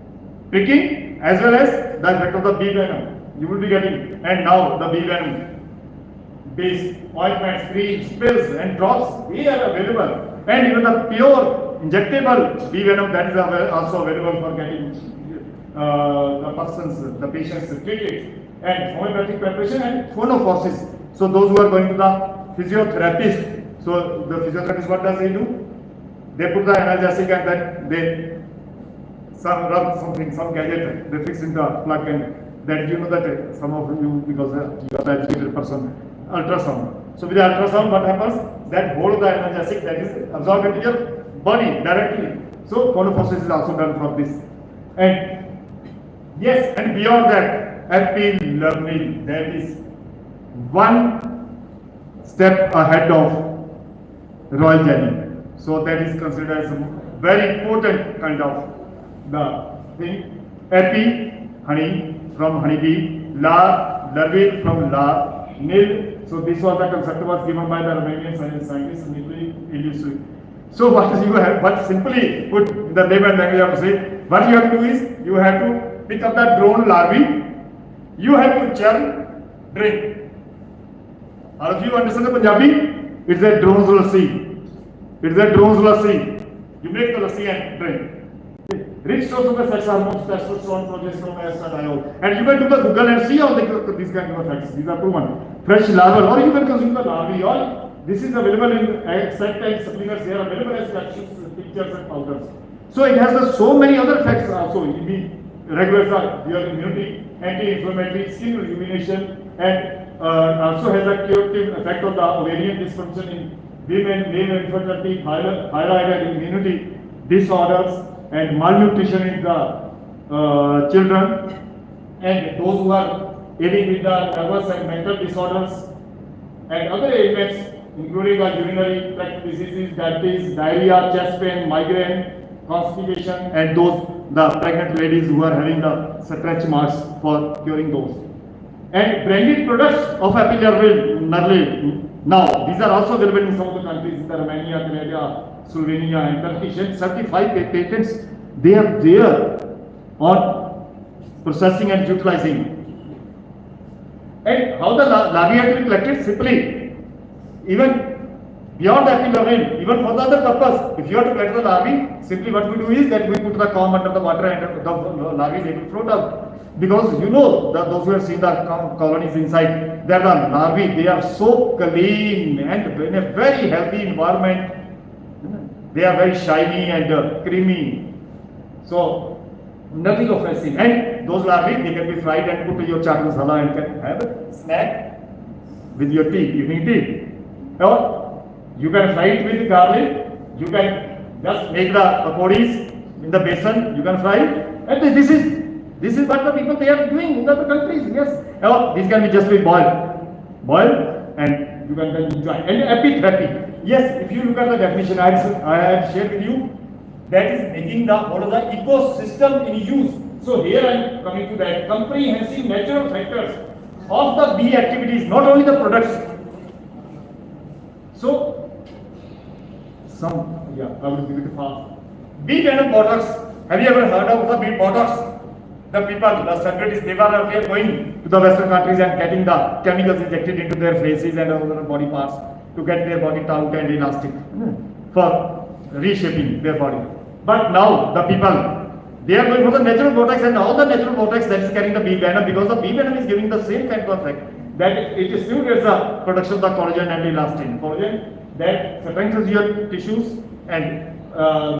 pricking as well as the effect of the bee venom. You will be getting, and now the bee venom based ointments, creams, pills and drops, they are available, and even the pure injectable bee venom, that is also available for getting the patients treated, and homeopathic preparation and phonoforces. So those who are going to the physiotherapist, so the physiotherapist, what does he do? They put the analgesic and then they rub something, some gadget, they fix in the plug, and that you know that some of you, because you are the educated person, ultrasound. So with the ultrasound, what happens? That whole the analgesic that is absorbed into your body directly. So phonoforces is also done for this. And yes, and beyond that, epilermine, that is one step ahead of royal jelly. So that is considered as a very important kind of the thing. Epi, honey from honeybee, lar, larvae from lar, nil. So this was the concept was given by the Romanian scientists, Ilyusui. So what you have, but simply put in the layman language, I have to say, what you have to do is, you have to pick up the drone larvae, you have to churn, drink. Or if you understand the Punjabi, it's a drone's lassi. It's a drone's lassi. You make the lassi and drink. Rich source of the sex hormones, testosterone, progesterone, estradiol. And you can do the Google and see all these kind of effects. These are proven. Fresh larval, or you can consume the larvae. All this is available in extract and supplements. They are available as capsules, pictures, and powders. So it has so many other effects also. It regulates your immunity, anti-inflammatory, skin rejuvenation, and also has a curative effect on the ovarian dysfunction in women, male infertility, thyroid and immunity disorders, and malnutrition in the children, and those who are aiding with the nervous and mental disorders, and other ailments, including the urinary tract diseases, that is diarrhea, chest pain, migraine, constipation, and those the pregnant ladies who are having the stretch marks for curing those. And branded products of epilermine. Now, these are also available in some of the countries, in the Romania, Canada, Slovenia, and Turkish, and 75 patents they are there on processing and utilizing. And how the larvae are to be collected? Simply, even beyond the epilermine, even for the other purpose, if you have to collect the larvae, simply what we do is that we put the comb under the water and the larvae they will float out. Because you know, those who have seen the colonies inside, they are the larvae, they are so clean and in a very healthy environment. They are very shiny and creamy. So, nothing offensive. And those larvae, they can be fried and put to your chaat masala and can have a snack with your tea, evening tea. Or you can fry it with garlic, you can just make the pakoris in the basin, you can fry it. And this is what the people they are doing in other countries, yes. Or this can be just be boiled, and you can then enjoy. And epitherapy. Yes, if you look at the definition I have shared with you, that is making the whole of the ecosystem in use. So here I am coming to that comprehensive natural factors of the bee activities, not only the products. So I will give it fast. Bee venom botox. Have you ever heard of the bee botox? The people, the celebrities, they are going to the Western countries and getting the chemicals injected into their faces and other body parts to get their body taut and elastic for reshaping their body. But now the people, they are going for the natural botox, and all the natural botox that is carrying the bee venom, because the bee venom is giving the same kind of effect that it stimulates the production of the collagen and elastin. Collagen that strengthens your tissues, and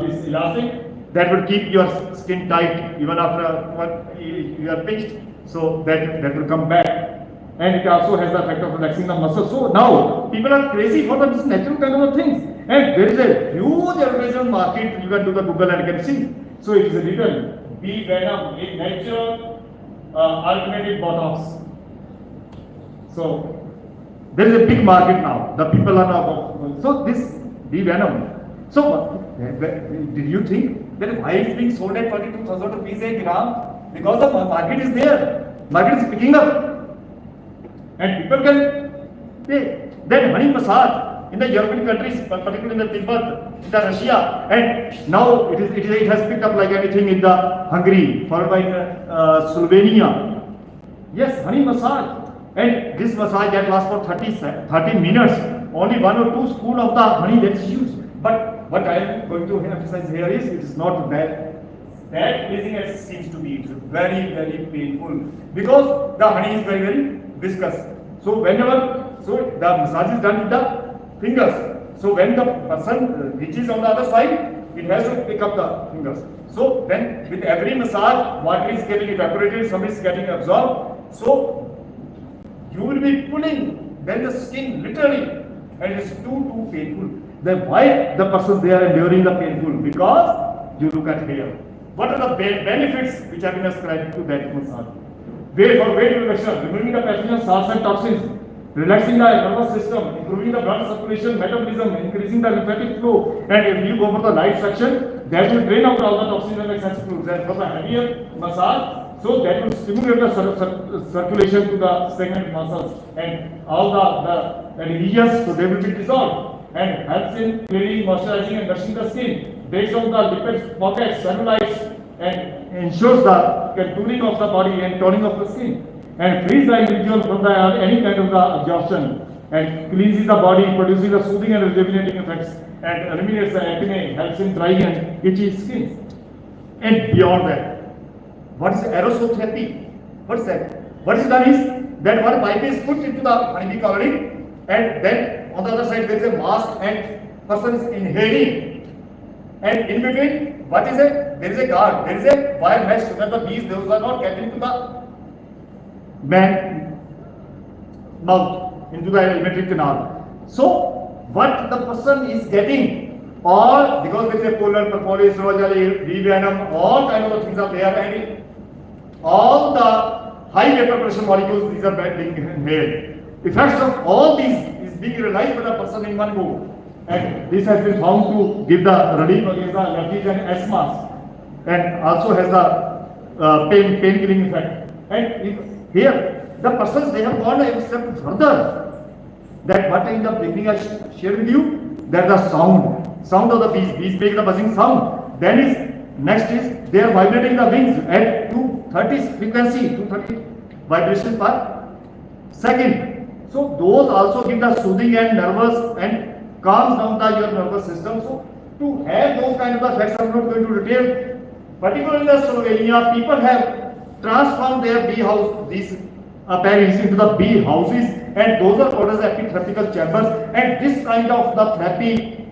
this elastic that will keep your skin tight even after you are pinched, so that will come back, and it also has the effect of relaxing the muscles. So now people are crazy for this natural kind of things, and there is a huge advertisement market. You can do the Google and can see. So it is written bee venom, a natural alternative botox. So there is a big market now. The people are now, so this bee venom. So did you think that why it's being sold at 22,000 rupees a gram? Because the market is there. Market is picking up, and people can pay. Then honey massage in the European countries, particularly in the Tibet, in the Russia, and now it has picked up like anything in the Hungary, followed by Slovenia. Yes, honey massage, and this massage that lasts for 30 minutes. Only 1 or 2 spoons of the honey that is used. But what I am going to emphasize here is it is not that pleasing as it seems to be. It is very, very painful because the honey is very, very viscous. So the massage is done with the fingers. So when the person reaches on the other side, it has to pick up the fingers. So then with every massage, water is getting evaporated, some is getting absorbed. So you will be pulling then the skin literally, and it is too painful. Then why the persons they are enduring the painful? Because you look at here. What are the benefits which have been ascribed to that massage? Weight reduction, removing the pathogens, salts and toxins, relaxing the nervous system, improving the blood circulation, metabolism, increasing the lymphatic flow. And if you go for the light section, that will drain out all the toxins and excess fluids. And for the heavier massage, so that will stimulate the circulation to the stagnant muscles, and all the adhesions, so they will be dissolved, and helps in cleaning, moisturizing and brushing the skin, breaks down the lipid pockets, cellulites, and ensures the contouring of the body and toning of the skin, and frees the individual from any kind of the absorption, and cleanses the body, producing the soothing and rejuvenating effects, and eliminates the acne, helps in dry and itchy skin. And beyond that, what is aerosotherapy? What is that? What is done is that one pipe is put into the honeybee colony, and then on the other side there is a mask, and person is inhaling, and in between what is it? There is a guard, there is a wire mesh so that the bees those are not getting to the man mouth, into the alimentary canal. So what the person is getting, or because there is a pollen, propolis, rosary, bee venom, all kind of things are there, and all the high vapor pressure molecules, these are being inhaled. Effects of all these is being realized by the person in one go, and this has been found to give the relief against the allergies and asthmas, and also has the pain killing effect. And here the persons, they have gone a step further, that what in the beginning I shared with you, that the sound of the bees make the buzzing sound. Then is next is they are vibrating the wings at 230 frequency, 230 vibration per second. So those also give the soothing and nervous and calms down your nervous system. So to have those kind of effects, I'm not going to detail. Particularly in the Slovenia, people have transformed their bee house, these apiaries into the bee houses, and those are called as epitherapical chambers. And this kind of the therapy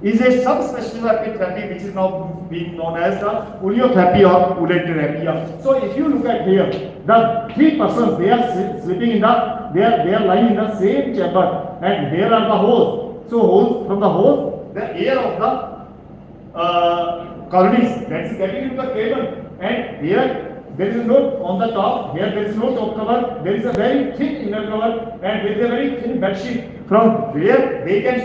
is a subspecialty epitherapy which is now being known as the oleotherapy or uletherapy. So if you look at here, the 3 persons, they are sleeping in the, they are lying in the same chamber, and here are the holes. So holes, from the holes, the air of the colonies that is getting into the cable, and here there is no on the top, here there is no top cover, there is a very thin inner cover, and there is a very thin bed sheet from where they can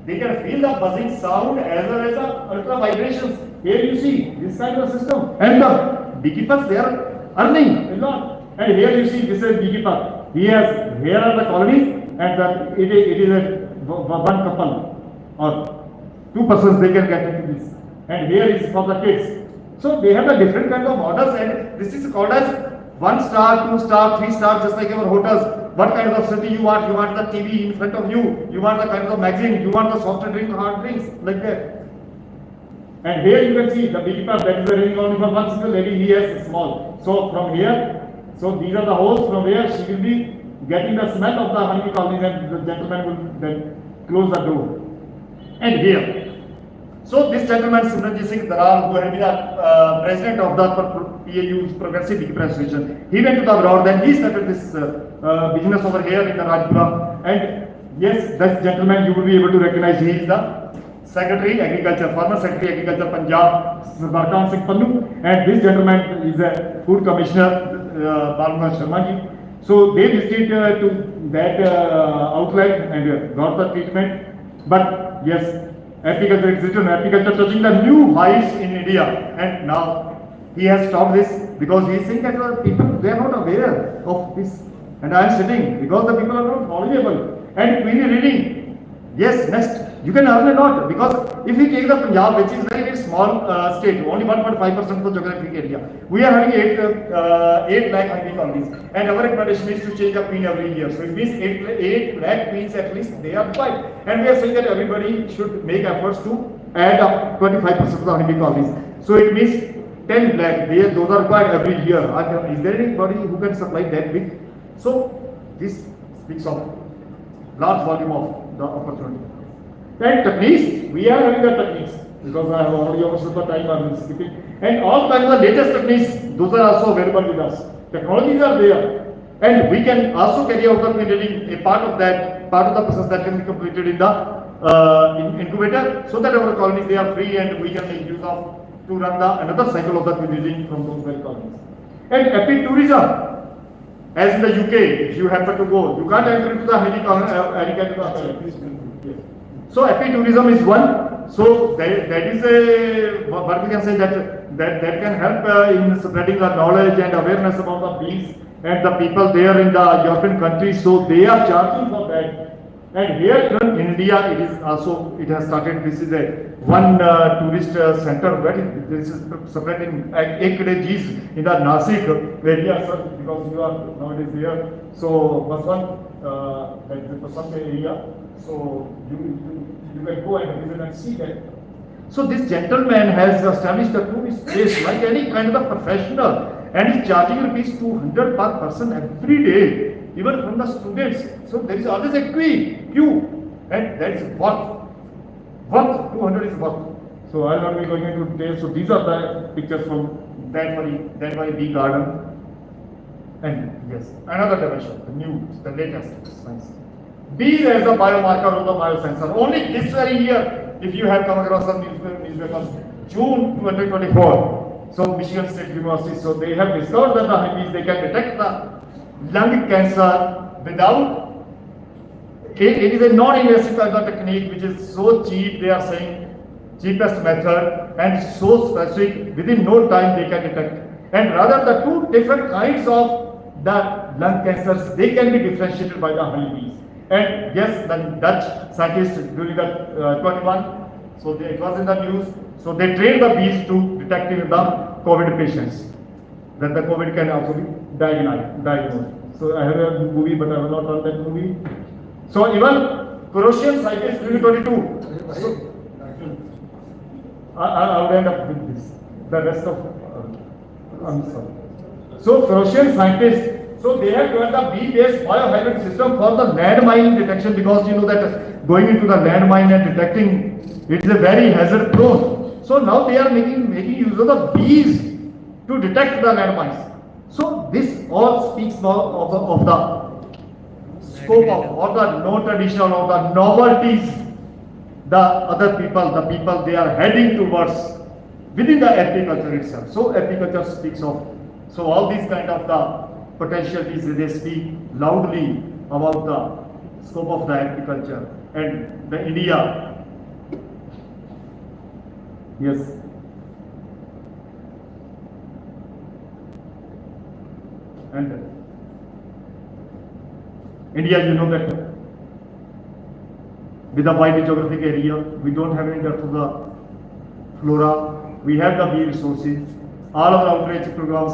feel the buzzing sound as well as the ultra vibrations. Here you see this kind of system, and the beekeepers, they are earning a lot. And here you see this is beekeeper. Here are the colonies, and it is a one couple or 2 persons they can get into this. and here is for the kids. So they have a different kind of orders, and this is called as 1 star, 2 star, 3 star, just like our hotels. What kind of city you want? You want the TV in front of you. You want the kind of magazine. You want the soft drink, hard drinks, like that. And here you can see the beekeeper that is arranging only for one single lady. He has small. So from here, so these are the holes from where she will be getting the smell of the honey colony, and the gentleman will then close the door. And here. So this gentleman, Simranjit Singh Daral, who had been the president of the PAU's Progressive Beekeeper Association, he went to the abroad, then he started this business over here in the Rajpura. And yes, this gentleman you will be able to recognize. He is the Secretary Agriculture, former Secretary Agriculture Punjab, Barkan Singh Pannu, and this gentleman is a Food Commissioner, Balmar Sharma ji. So they visited to that outlet and got the treatment. But yes, apiculture, it's written apiculture touching the new heights in India, and now he has stopped this because he is saying that people, they are not aware of this, and I am sitting because the people are not knowledgeable. And query reading, yes, next, you can earn a lot, because if we take the Punjab, which is very, very small state, only 1.5% of geographic area, we are having 8 lakh honey colonies, and our recommendation is to change the queen every year. So it means 8 lakh queens at least they are required, and we are saying that everybody should make efforts to add up 25% of the honey colonies. So it means 10 lakh, those are required every year. Is there anybody who can supply that big? So this speaks of large volume of the opportunity. And techniques, we are having the techniques, because I have already overshot the time, I am skipping. And all kinds of latest techniques, those are also available with us. Technologies are there, and we can also carry out the cleaning, a part of that, part of the process that can be completed in the incubator, so that our colonies, they are free, and we can make use of to run the another cycle of the cleaning from those very colonies. And epi tourism. As in the UK, if you happen to go, you can't enter into the any kind of. So epitourism is one. So that is a what we can say that can help in spreading the knowledge and awareness about the bees and the people there in the European countries. So they are charging for that. And here in India, it has started. This is a one tourist center where this is separate in acreages in the Nasik area, sir, because you are nowadays there. So Baswan, that is the Baswan area. So you can go and visit and see that. So this gentleman has established a tourist place like any kind of a professional, and is charging rupees 200 per person every day, even from the students. So there is always a queue, and that is worth 200 is worth. So I will not be going into details. So these are the pictures from that very bee garden. And yes, another dimension, the latest science. Bees as a biomarker of the biosensor. Only this very year, if you have come across some newspapers, June 2024. So Michigan State University, so they have discovered that the honeybees, they can detect the lung cancer without. It is a non-invasive kind of technique which is so cheap. They are saying cheapest method and so specific. Within no time they can detect. And rather the two different kinds of the lung cancers, they can be differentiated by the honeybees. And yes, the Dutch scientists during the 21, so it was in the news. So they trained the bees to detect in the COVID patients that the COVID can also be diagnosed. So I have a movie, but I will not run that movie. So even Croatian scientists during 22. So, I would end up with this. The rest of I'm sorry. So Croatian scientists. So they have developed a bee-based biohybrid system for the landmine detection, because you know that going into the landmine and detecting, it is a very hazard prone. So now they are making use of the bees to detect the landmines. So this all speaks of the scope of or the non-traditional or the novelties the other people, they are heading towards within the apiculture itself. So apiculture speaks of, so all these kind of the potentialities, they speak loudly about the scope of the agriculture and the India. Yes. And India, you know that with a wide geographic area, we don't have any depth of the flora. We have the bee resources. All our outreach programs,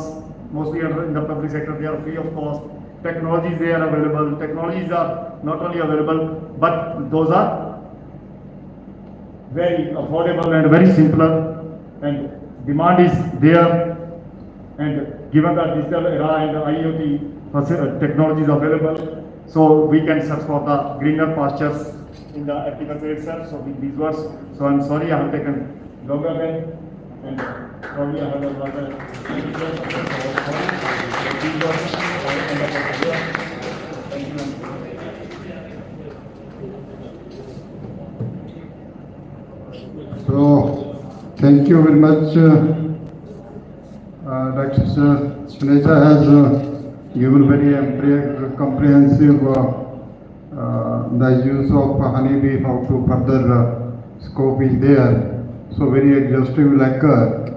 mostly in the public sector, they are free of cost. Technologies they are available. Technologies are not only available, but those are very affordable and very simpler, and demand is there. And given the digital era and the IoT technologies available, so we can search for the greener pastures in the agriculture itself. So with these words, so I'm sorry I have taken longer than, and probably I have a rather So, thank you very much. Dr. Suneja has given very comprehensive the use of honeybee, how to further scope is there. So very exhaustive lecture.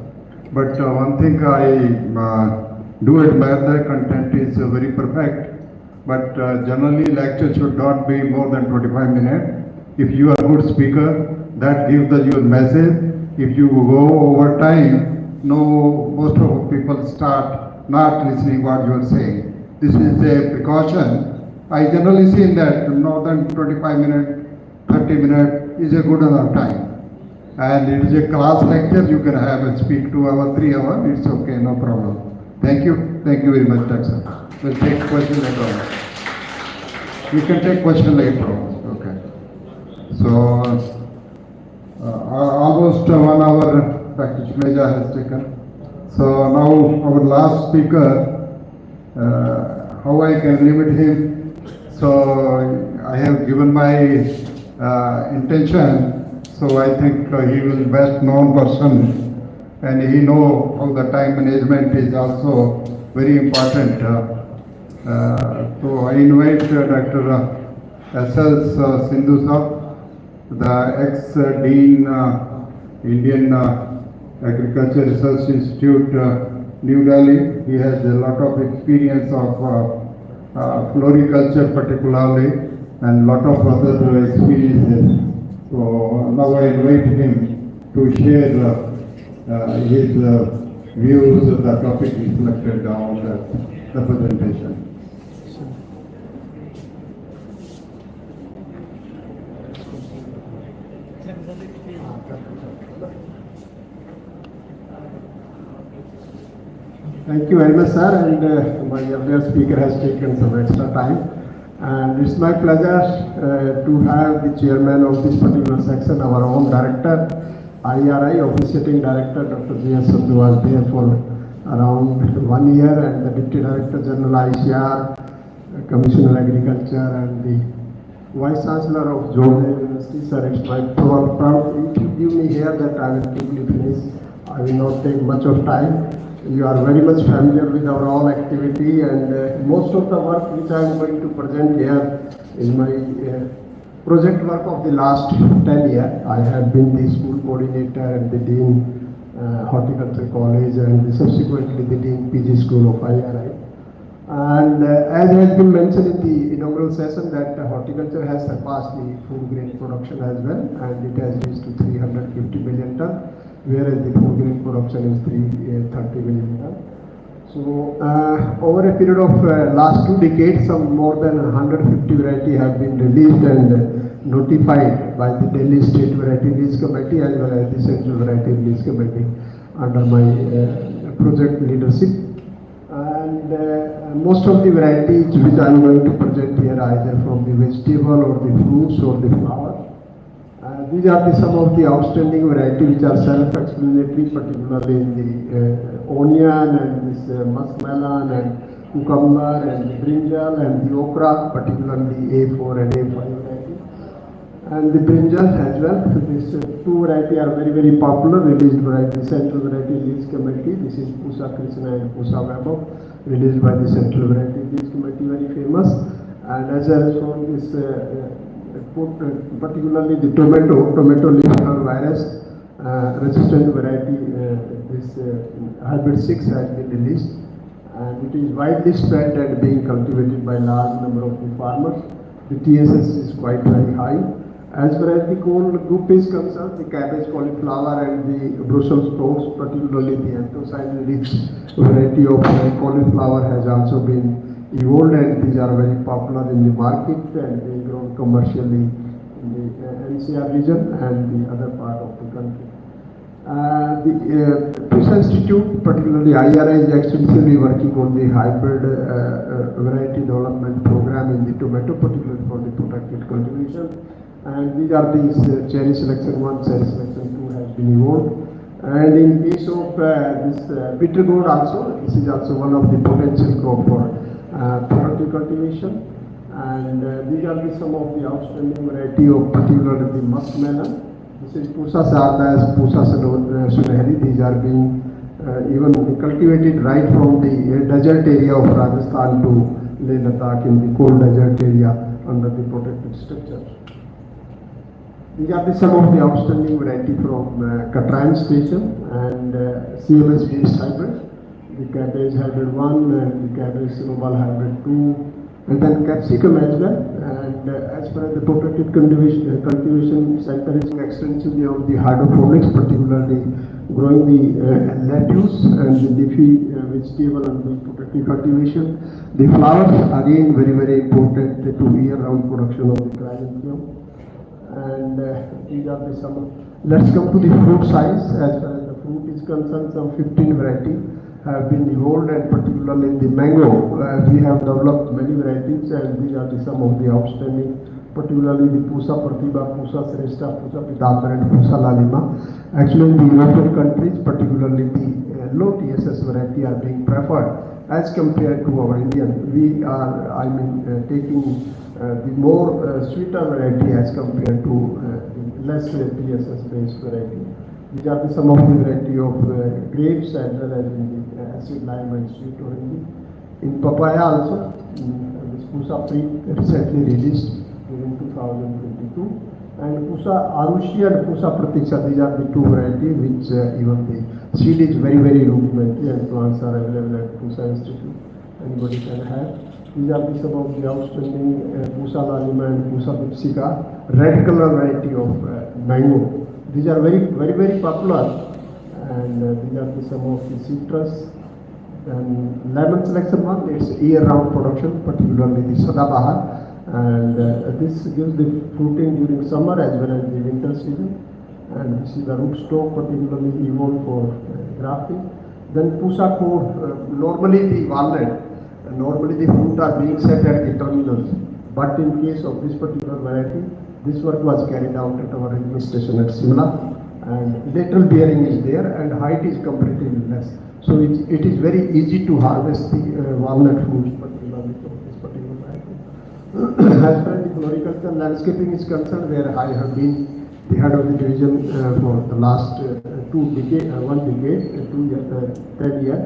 But one thing I do admire, the content is very perfect. But generally lecture should not be more than 25 minutes. If you are a good speaker, that gives the your message. If you go over time, no, most of people start not listening what you are saying. This is a precaution. I generally see that more than 25 minutes, 30 minutes is a good enough time. And it is a class lecture, you can have and speak 2 hours, 3 hours, it's okay, no problem. Thank you very much, Doctor. We'll take question later on. You can take question later on, okay. So, almost 1 hour Dr. Suneja has taken. So now our last speaker, how I can limit him? So I have given my intention. So I think he will best known person, and he know how the time management is also very important. So I invite Dr. S.S. Sindhu sir, the ex-dean Indian Agriculture Research Institute, New Delhi. He has a lot of experience of floriculture particularly, and lot of other experiences. So now I invite him to share his views. The topic is selected down the presentation. Thank you very much, sir, and my earlier speaker has taken some extra time. And it's my pleasure to have the chairman of this particular section, our own director, IRI, officiating director, Dr. J.S. Sandhu was there for around 1 year, and the Deputy Director General ICR, Commissioner Agriculture, and the Vice Chancellor of Jordan University, sir. It's my proud to give me here that I will quickly finish. I will not take much of time. You are very much familiar with our all activity, and most of the work which I am going to present here is my project work of the last 10 years. I have been the school coordinator and the Dean Horticulture College, and subsequently the Dean PG School of IRI. And as has been mentioned in the inaugural session, that horticulture has surpassed the food grain production as well, and it has reached to 350 million ton, whereas the food grain production is 330 million ton. So over a period of last 2 decades, some more than 150 varieties have been released and notified by the Delhi State Variety Release Committee as well as the Central Variety Release Committee under my project leadership. And most of the varieties which I am going to present here are either from the vegetable or the fruits or the flower. These are some of the outstanding varieties which are self-explanatory, particularly in the onion and this muskmelon and cucumber and the brinjal and the okra, particularly A4 and A5 variety. And the brinjal as well. These 2 varieties are very popular. Released by the Central Variety Release Committee. This is Pusa Krishna and Pusa Vaibhav, released by the Central Variety Release Committee, very famous. And as I have shown this, particularly the tomato leaf virus resistant variety, this hybrid 6 has been released, and it is widely spread and being cultivated by large number of the farmers. The TSS is quite very high, As far as the cone group is concerned, the cabbage, cauliflower and the Brussels sprouts, particularly the anthocyanin-rich variety of cauliflower has also been evolved, and these are very popular in the market and being grown commercially in the NCR region and the other part of the country. The Peace Institute, particularly IRI, is extensively working on the hybrid variety development program in the tomato, particularly for the protected cultivation. And these are these cherry selection 1, cherry selection 2 has been evolved. And in case of this bitter gourd also, this is also one of the potential crop for protected cultivation. And these are some of the outstanding variety of particularly the muskmelon. This is Pusa CITAAS, Pusa Sunehri. These are being even cultivated right from the desert area of Rajasthan to Leh Ladakh in the cold desert area under the protected structure. These are some of the outstanding variety from Katran station and CMS based hybrid, the cabbage hybrid 1 and the cabbage snowball hybrid 2, and then capsicum as well. And as far as the protected cultivation center is extensively on the hydroponics, particularly growing the lettuce and the leafy vegetable and the protected cultivation. The flowers, again, very important to year-round production of the chrysanthemum. And these are some. Let's come to the fruit size. As far as the fruit is concerned, some 15 varieties have been evolved, and particularly the mango, we have developed many varieties, and these are some of the outstanding, particularly the Pusa Pratibha, Pusa Sreshta, Pusa Pitambara, and Pusa Lalima. Actually, in the European countries, particularly the low TSS variety are being preferred as compared to our Indian. We are, taking the more sweeter variety as compared to the less TSS based variety. These are some of the variety of grapes as well as in the acid lime and sweet orange. In papaya also, this Pusa Pre recently released during 2022. And Pusa Arushi and Pusa Pratiksha, these are the two varieties which even the seed is very rudimentary, and plants are available at Pusa Institute. Anybody can have. These are some of the outstanding Pusa Lalima and Pusa Pipsica, red color variety of mango. These are very popular, and these are some of the citrus. And lemon selection 1, it's year-round production, particularly the Sadabahar. And this gives the fruiting during summer as well as the winter season. And this is the rootstock, particularly evolved for grafting. Then Pusa Core, normally the walnut, normally the fruit are being set at the terminals. But in case of this particular variety, this work was carried out at our administration at Simla, and lateral bearing is there and height is completely less. So it is very easy to harvest the walnut fruits, particularly from this particular variety. As far as the floriculture and landscaping is concerned, where I have been the head of the division for the last 1 decade, 10 years.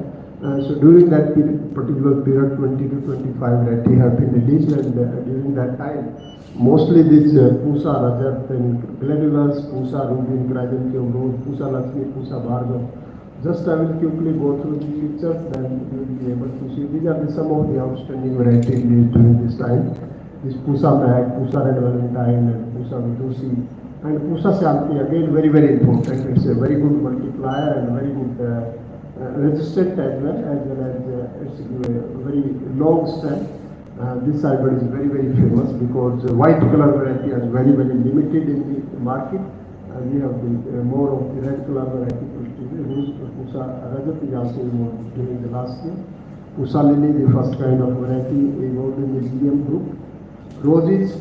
So during that particular period, 20 to 25 variety have been released, and during that time, mostly these Pusa Rajat and Gladulus, Pusa Rubin, Chrysanthemum Rose, Pusa Lakshmi, Pusa Bhargav. Just I will quickly go through the pictures, then you will be able to see. These are some of the outstanding varieties during this time. This Pusa Mag, Pusa Red Valentine, and Pusa Vidusi, and Pusa Shanti, again very important. It's a very good multiplier and very good resistant as well as it's a very long stem. This hybrid is very famous because white color variety is very limited in the market. We have the more of the red color variety. Pusa Rajat is also evolved during the last year. Pusa Lily, the first kind of variety evolved in the GM group. Roses,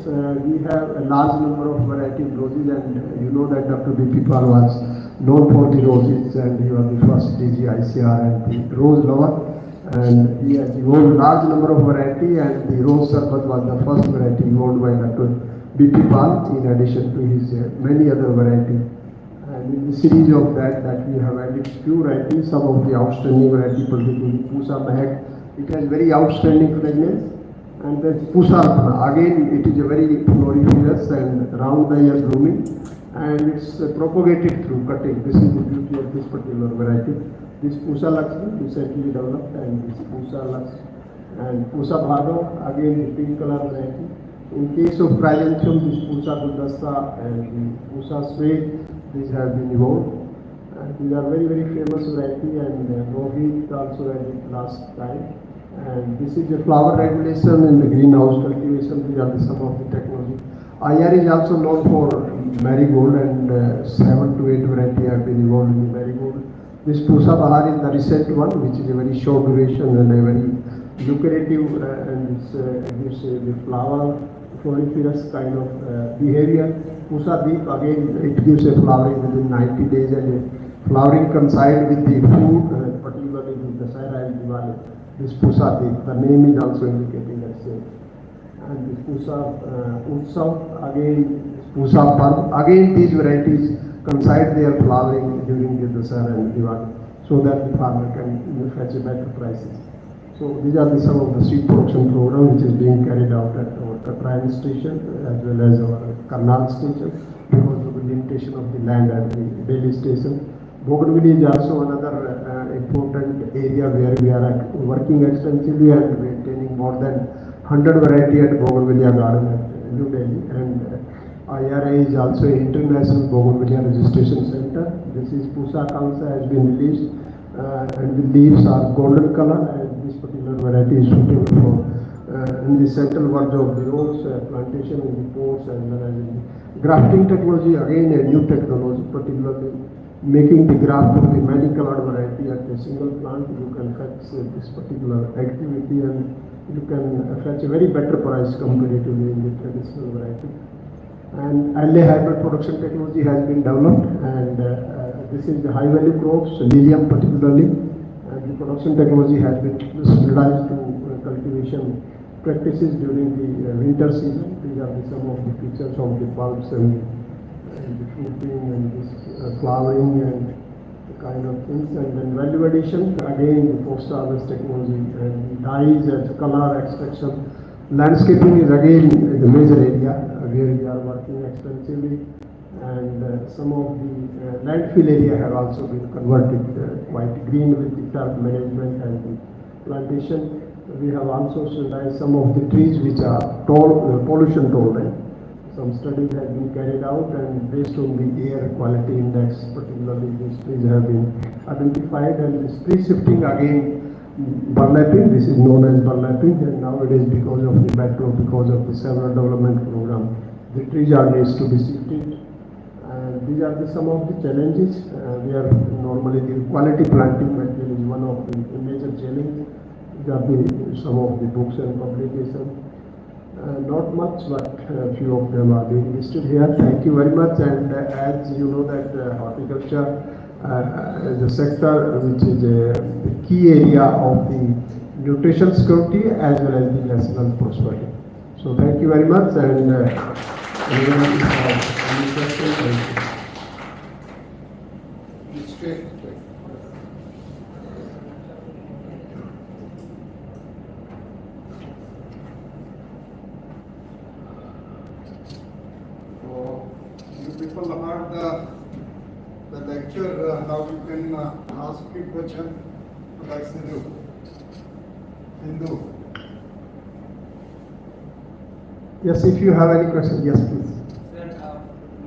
we have a large number of variety of roses, and you know that Dr. B.P. Pal was known for the roses, and he was the first DG ICR and the rose lover. And he has evolved large number of variety, and the rose sarbat was the first variety evolved by Dr. B.P. Pal, in addition to his many other varieties. And in the series of that we have added few varieties, some of the outstanding variety, particularly Pusa Mahek. It has very outstanding fragrance. And then Pusa Arpana, again it is a very floriferous and round the year blooming, and it's propagated through cutting. This is the beauty of this particular variety. This Pusa Lakshmi recently developed, and this Pusa Lux and Pusa Bhargav, again the pink color variety. In case of Chrysanthemum, this Pusa Guldasta and the Pusa Sweet, these have been evolved. These are very, very famous variety, and Rohit also had it last time. And this is the flower regulation in the greenhouse cultivation. These are some of the technology. IR is also known for marigold, and 7 to 8 variety have been evolved in the marigold. This Pusa Bahar is the recent one, which is a very short duration and a very lucrative, and it gives the flower floriferous kind of behavior. Pusa Deep, again, it gives a flowering within 90 days, and a flowering coincide with the food, particularly with the Dasara and Diwali. This Pusa Deep, the name is also indicating that same. And this Pusa Utsav, again, Pusa Parv, again these varieties coincide their flowering during the Dasara and Diwali, so that the farmer can fetch a better prices. So these are some of the seed production program which is being carried out at our Katrayan station as well as our Karnal station, because of the limitation of the land at the Delhi station. Bougainvillea is also another important area where we are working extensively and maintaining more than 100 variety at Bougainvillea garden at New Delhi. And IRA is also an international Bougainvillea registration center. This is Pusa Kansa has been released, and the leaves are golden color, and this particular variety is suitable for in the central verge of the roads, plantation in the ports, as well as in the grafting technology. Again, a new technology, particularly making the graft of the many colored variety at a single plant. You can fetch this particular activity, and you can fetch a very better price comparatively in the traditional variety. And LA hybrid production technology has been developed, and this is the high value crops, lilium particularly, and the production technology has been standardized to cultivation practices during the winter season. These are some of the pictures of the bulbs and the fruiting and this flowering and the kind of things. And then value addition, again the post-harvest technology and dyes and color extraction. Landscaping is again the major area where we are working extensively, and some of the landfill area have also been converted quite green with the turf management and the plantation. We have also standardized some of the trees which are pollution tolerant. Some studies have been carried out, and based on the air quality index, particularly these trees have been identified. And this tree shifting, again burlapping, this is known as burlapping, and nowadays because of the metro, because of the several development program, the trees are needs to be shifted. And these are some of the challenges. We are normally the quality planting material is one of the major challenges. These are some of the books and publications. Not much, but a few of them are being listed here. Thank you very much. And as you know that horticulture is a sector which is a key area of the nutrition security as well as the national prosperity. So thank you very much. And anyone has any questions? People heard the lecture, now you can ask a question by Hindu. Yes, if you have any question, yes, please. Sir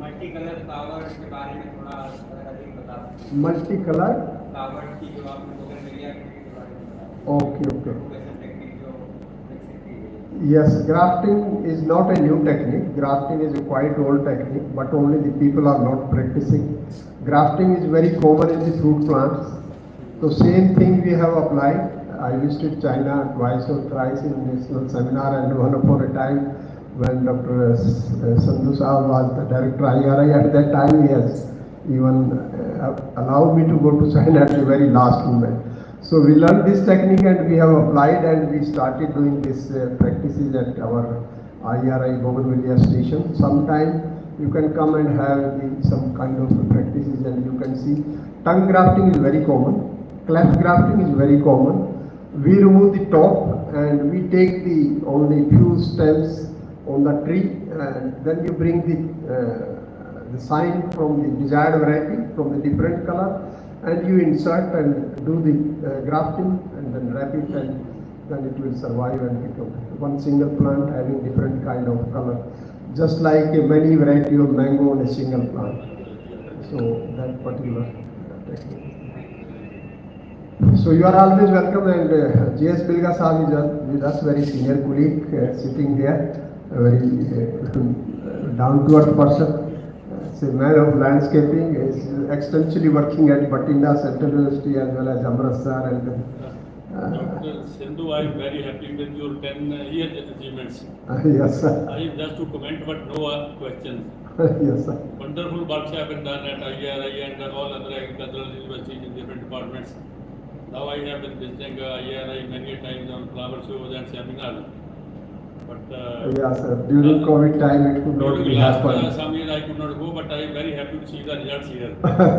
multi colour flower के बारे में थोड़ा अधिक बता। Multi colour flower की जो आपने bougainvillea के बारे में बताया। Okay, okay. प्रोपेगेशन टेक्निक जो विकसित की गई है। Yes, grafting is not a new technique. Grafting is a quite old technique, but only the people are not practicing. Grafting is very common in the fruit plants. So same thing we have applied. I visited China twice or thrice in national seminar, and one upon a time when Dr. Sandhu Saab was the director IRI, at that time he has even allowed me to go to China at the very last moment. So we learned this technique and we have applied, and we started doing this practices at our IRI Bougainvillea station. Sometime you can come and have some kind of practices, and you can see tongue grafting is very common, cleft grafting is very common. We remove the top and we take the only few stems on the tree, and then you bring the sign from the desired variety, from the different color, and you insert and do the grafting, and then wrap it and then it will survive and become one single plant having different kind of color, just like many variety of mango on a single plant. So that particular technique. So you are always welcome, and J.S. Bilga Sahib is with us, very senior colleague sitting here, a very down-to-earth person. Is a man of landscaping, is extensively working at Batinda Central University as well as Amritsar and Dr. Sindhu, I am very happy with your 10-year achievements. yes, sir. I have just to comment, but no questions. yes, sir. Wonderful works have been done at IRI and all other agricultural universities in different departments. Now I have been visiting IRI many times on flower shows and seminars. But Yes, sir. During COVID time, it could not during be last happen. some years I could not go, but I am very happy to see the results here.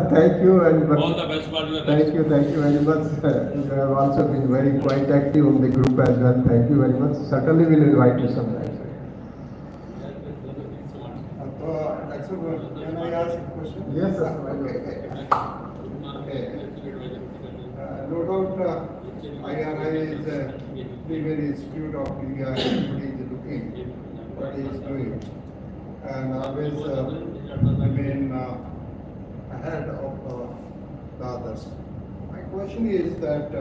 Thank you, and All the best for your thank you very much. You have also been very quite active on the group as well. Thank you very much. Certainly, we'll invite you sometime. Can I ask a question? Yes, sir. No doubt, IRI is a premier institute of India. Everybody is looking what he is doing, and always remain ahead of the others. My question is that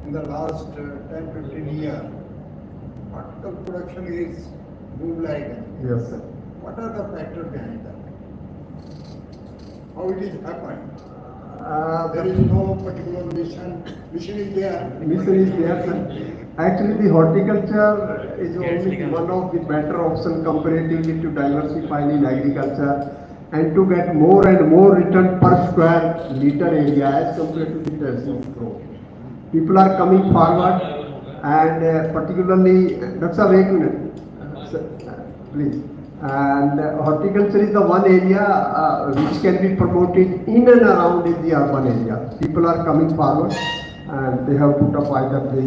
in the last 10-15 years, particle production is boom-like. Yes, sir. What are the factors behind that? How it is happened? There is no particular mission is there. Mission is there, sir. Actually, the horticulture is only one of the better options comparatively to diversify in agriculture and to get more and more return per square meter area as compared to the tertiary growth. People are coming forward, and particularly, Dr. Wait a minute, please. And horticulture is the one area which can be promoted in and around in the urban area. People are coming forward, and they have put up either the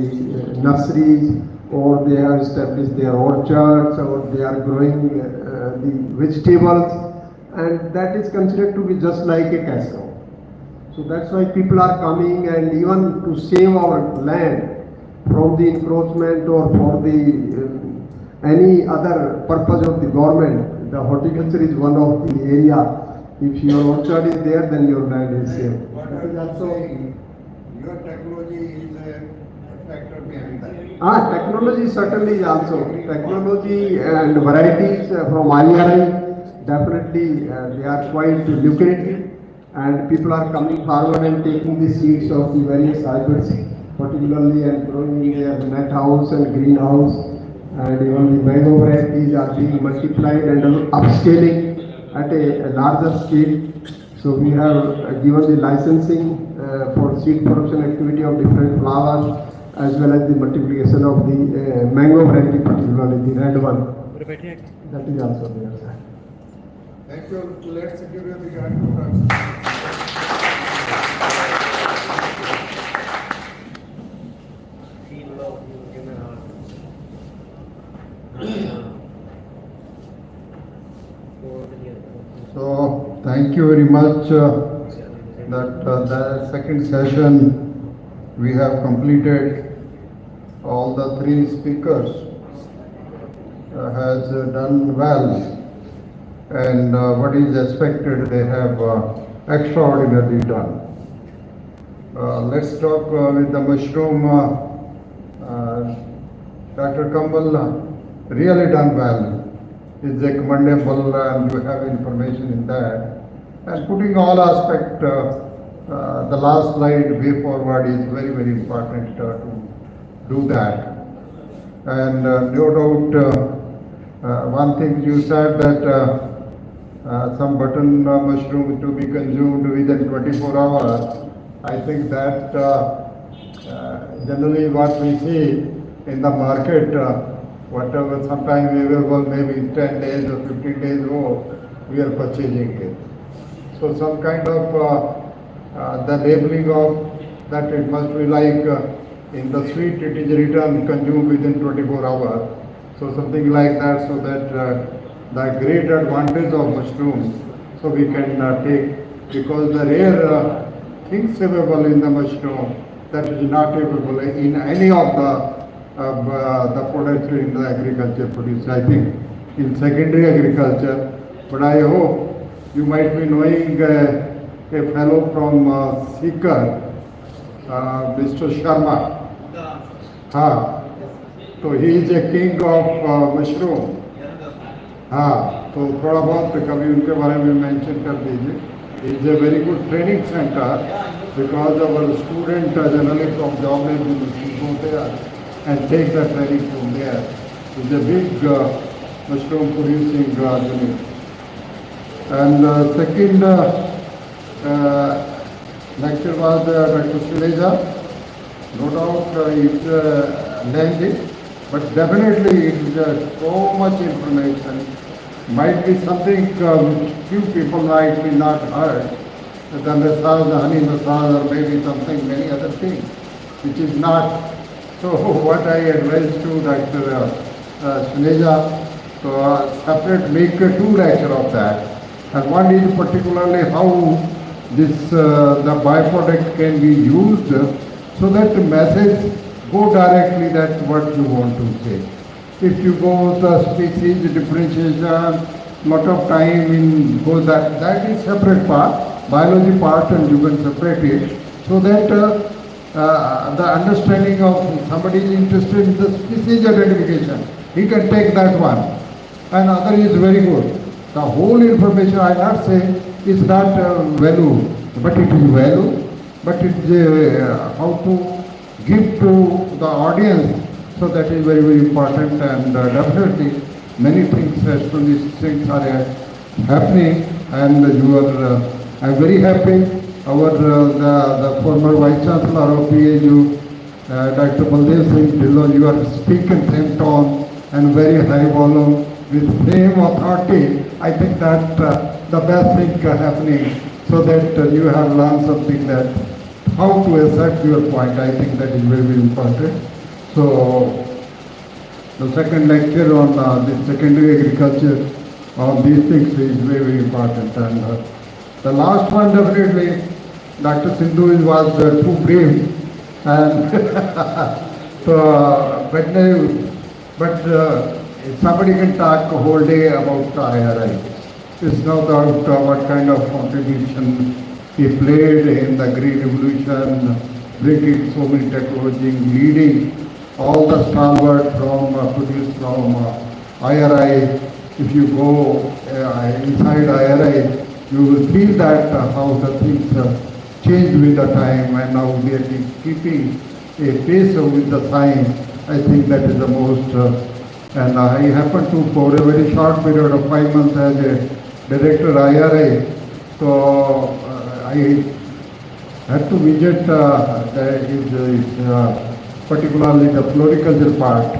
nurseries, or they have established their orchards, or they are growing the vegetables, and that is considered to be just like a cash crop. So that's why people are coming, and even to save our land from the encroachment or for the any other purpose of the government, the horticulture is one of the area. If your orchard is there, then your land is safe. What I was saying, your technology is a factor behind that. Technology certainly is also. Technology and varieties from IRI, definitely they are quite lucrative, and people are coming forward and taking the seeds of the various hybrids, particularly, and growing in their net house and greenhouse. And even the mango varieties are being multiplied and upscaling at a larger scale. So we have given the licensing for seed production activity of different flowers, as well as the multiplication of the mango variety, particularly the red one. That is also there, sir. Thank you. Let's give you a big hand for us. So, thank you very much that the second session we have completed. All the three speakers has done well, and what is expected they have extraordinarily done. Let's talk with the mushroom. Dr. Kamal really done well. It's a commendable, and you have information in that. And putting all aspect, the last slide way forward is very, very important to do that. And no doubt, one thing you said that some button mushroom to be consumed within 24 hours. I think that generally what we see in the market, whatever sometime available, maybe 10 days or 15 days old, we are purchasing it. So some kind of the labeling of that it must be like in the sweet it is written consumed within 24 hours. So something like that, so that the great advantage of mushrooms, so we can take, because the rare things available in the mushroom, that is not available in any of the products in the agriculture produce. I think in secondary agriculture, but I hope you might be knowing a fellow from Sikar, Mr. Sharma. हाँ, तो he is a king of mushroom. हाँ, तो थोड़ा बहुत कभी उनके बारे में मेंशन कर दीजिए. Is a very good training centre because our student generally from government universities go there and take the training from there. It's a big mushroom producing unit. And second lecture was Dr. Suleja. No doubt it's lengthy, but definitely it is so much information. Might be something which few people might be not heard. The massage, the honey massage, or maybe something, many other things, which is not. So what I advise to Dr. Suleja, to separate, make two lecture of that. And one is particularly how this, the byproduct can be used so that the message go directly that what you want to say. If you go the species differentiation, lot of time in go that is separate part. Biology part, and you can separate it so that the understanding of somebody is interested in the species identification, he can take that one, and other is very good. The whole information I not say is not value, but it is value, but it is how to give to the audience, so that is very, very important. And definitely many things, as to these things are happening, and you are I am very happy. Our the former Vice Chancellor of PAU, Dr. Baldev Singh Dhillon, you are speaking same tone and very high volume with same authority. I think that the best thing happening, so that you have learned something, that how to assert your point. I think that is very, very important. So the second lecture on the secondary agriculture on these things is very, very important. And the last one definitely, Dr. Sindhu was too brave, and so, but if somebody can talk a whole day about IRI. It's no doubt what kind of contribution he played in the Green Revolution, bringing so many technology, leading all the stalwart from produced from IRI. If you go inside IRI, you will feel that how the things changed with the time, and now we are keeping a pace with the science. I think that is the most, and I happened to, for a very short period of 5 months as a director IRA, so I had to visit particularly the floriculture part.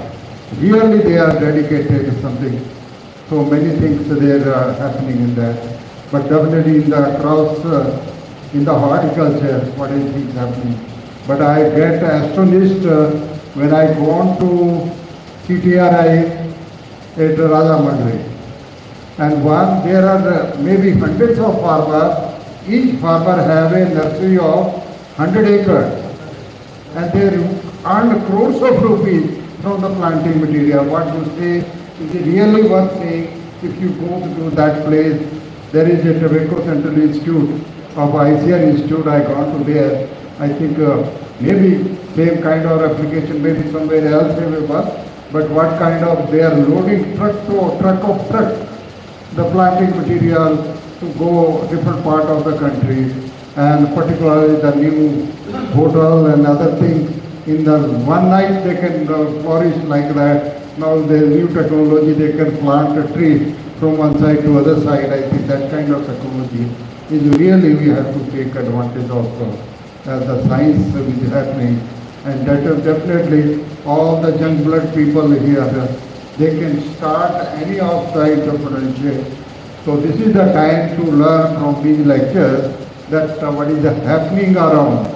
Really they are dedicated to something, so many things there are happening in that. But definitely in the cross, in the horticulture, what is things happening. But I get astonished when I go on to CTRI at Rajamandri. And there are maybe hundreds of farmers. Each farmer have a nursery of 100 acres. And they earn crores of rupees from the planting material. What you say is really worth saying. If you go to that place, there is a Tobacco Central Institute of ICR Institute. I gone to there. I think maybe same kind of application, maybe somewhere else available. But what kind of, they are loading truck of truck, the planting material to go different part of the country, and particularly the new hotel and other things. In the one night they can flourish like that. Now the new technology, they can plant a tree from one side to other side. I think that kind of technology is really, we have to take advantage of the science which is happening. And that is definitely all the young blood people here, they can start any of the entrepreneurship. So this is the time to learn from these lectures that what is happening around.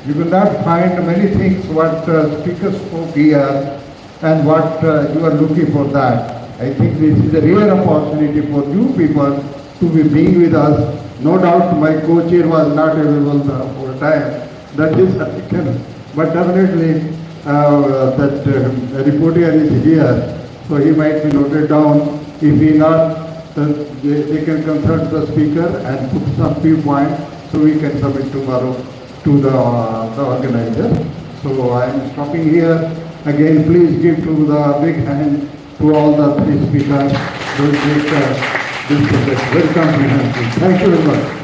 You will not find many things what speakers spoke here and what you are looking for that. I think this is a rare opportunity for you people to be being with us. No doubt my co-chair was not available for time, that is taken. But definitely that reporter is here, so he might be noted down. If he not, then they can consult the speaker and put some few points so we can submit tomorrow to the organizer. So I am stopping here. Again, please give to the big hand to all the three speakers. Those make this project very comprehensive. Thank you very much.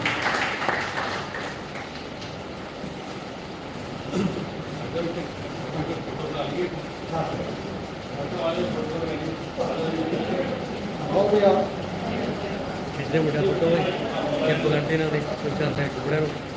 पिछले मुंडा photo एक घंटे ना कुछ करता है टुकड़ा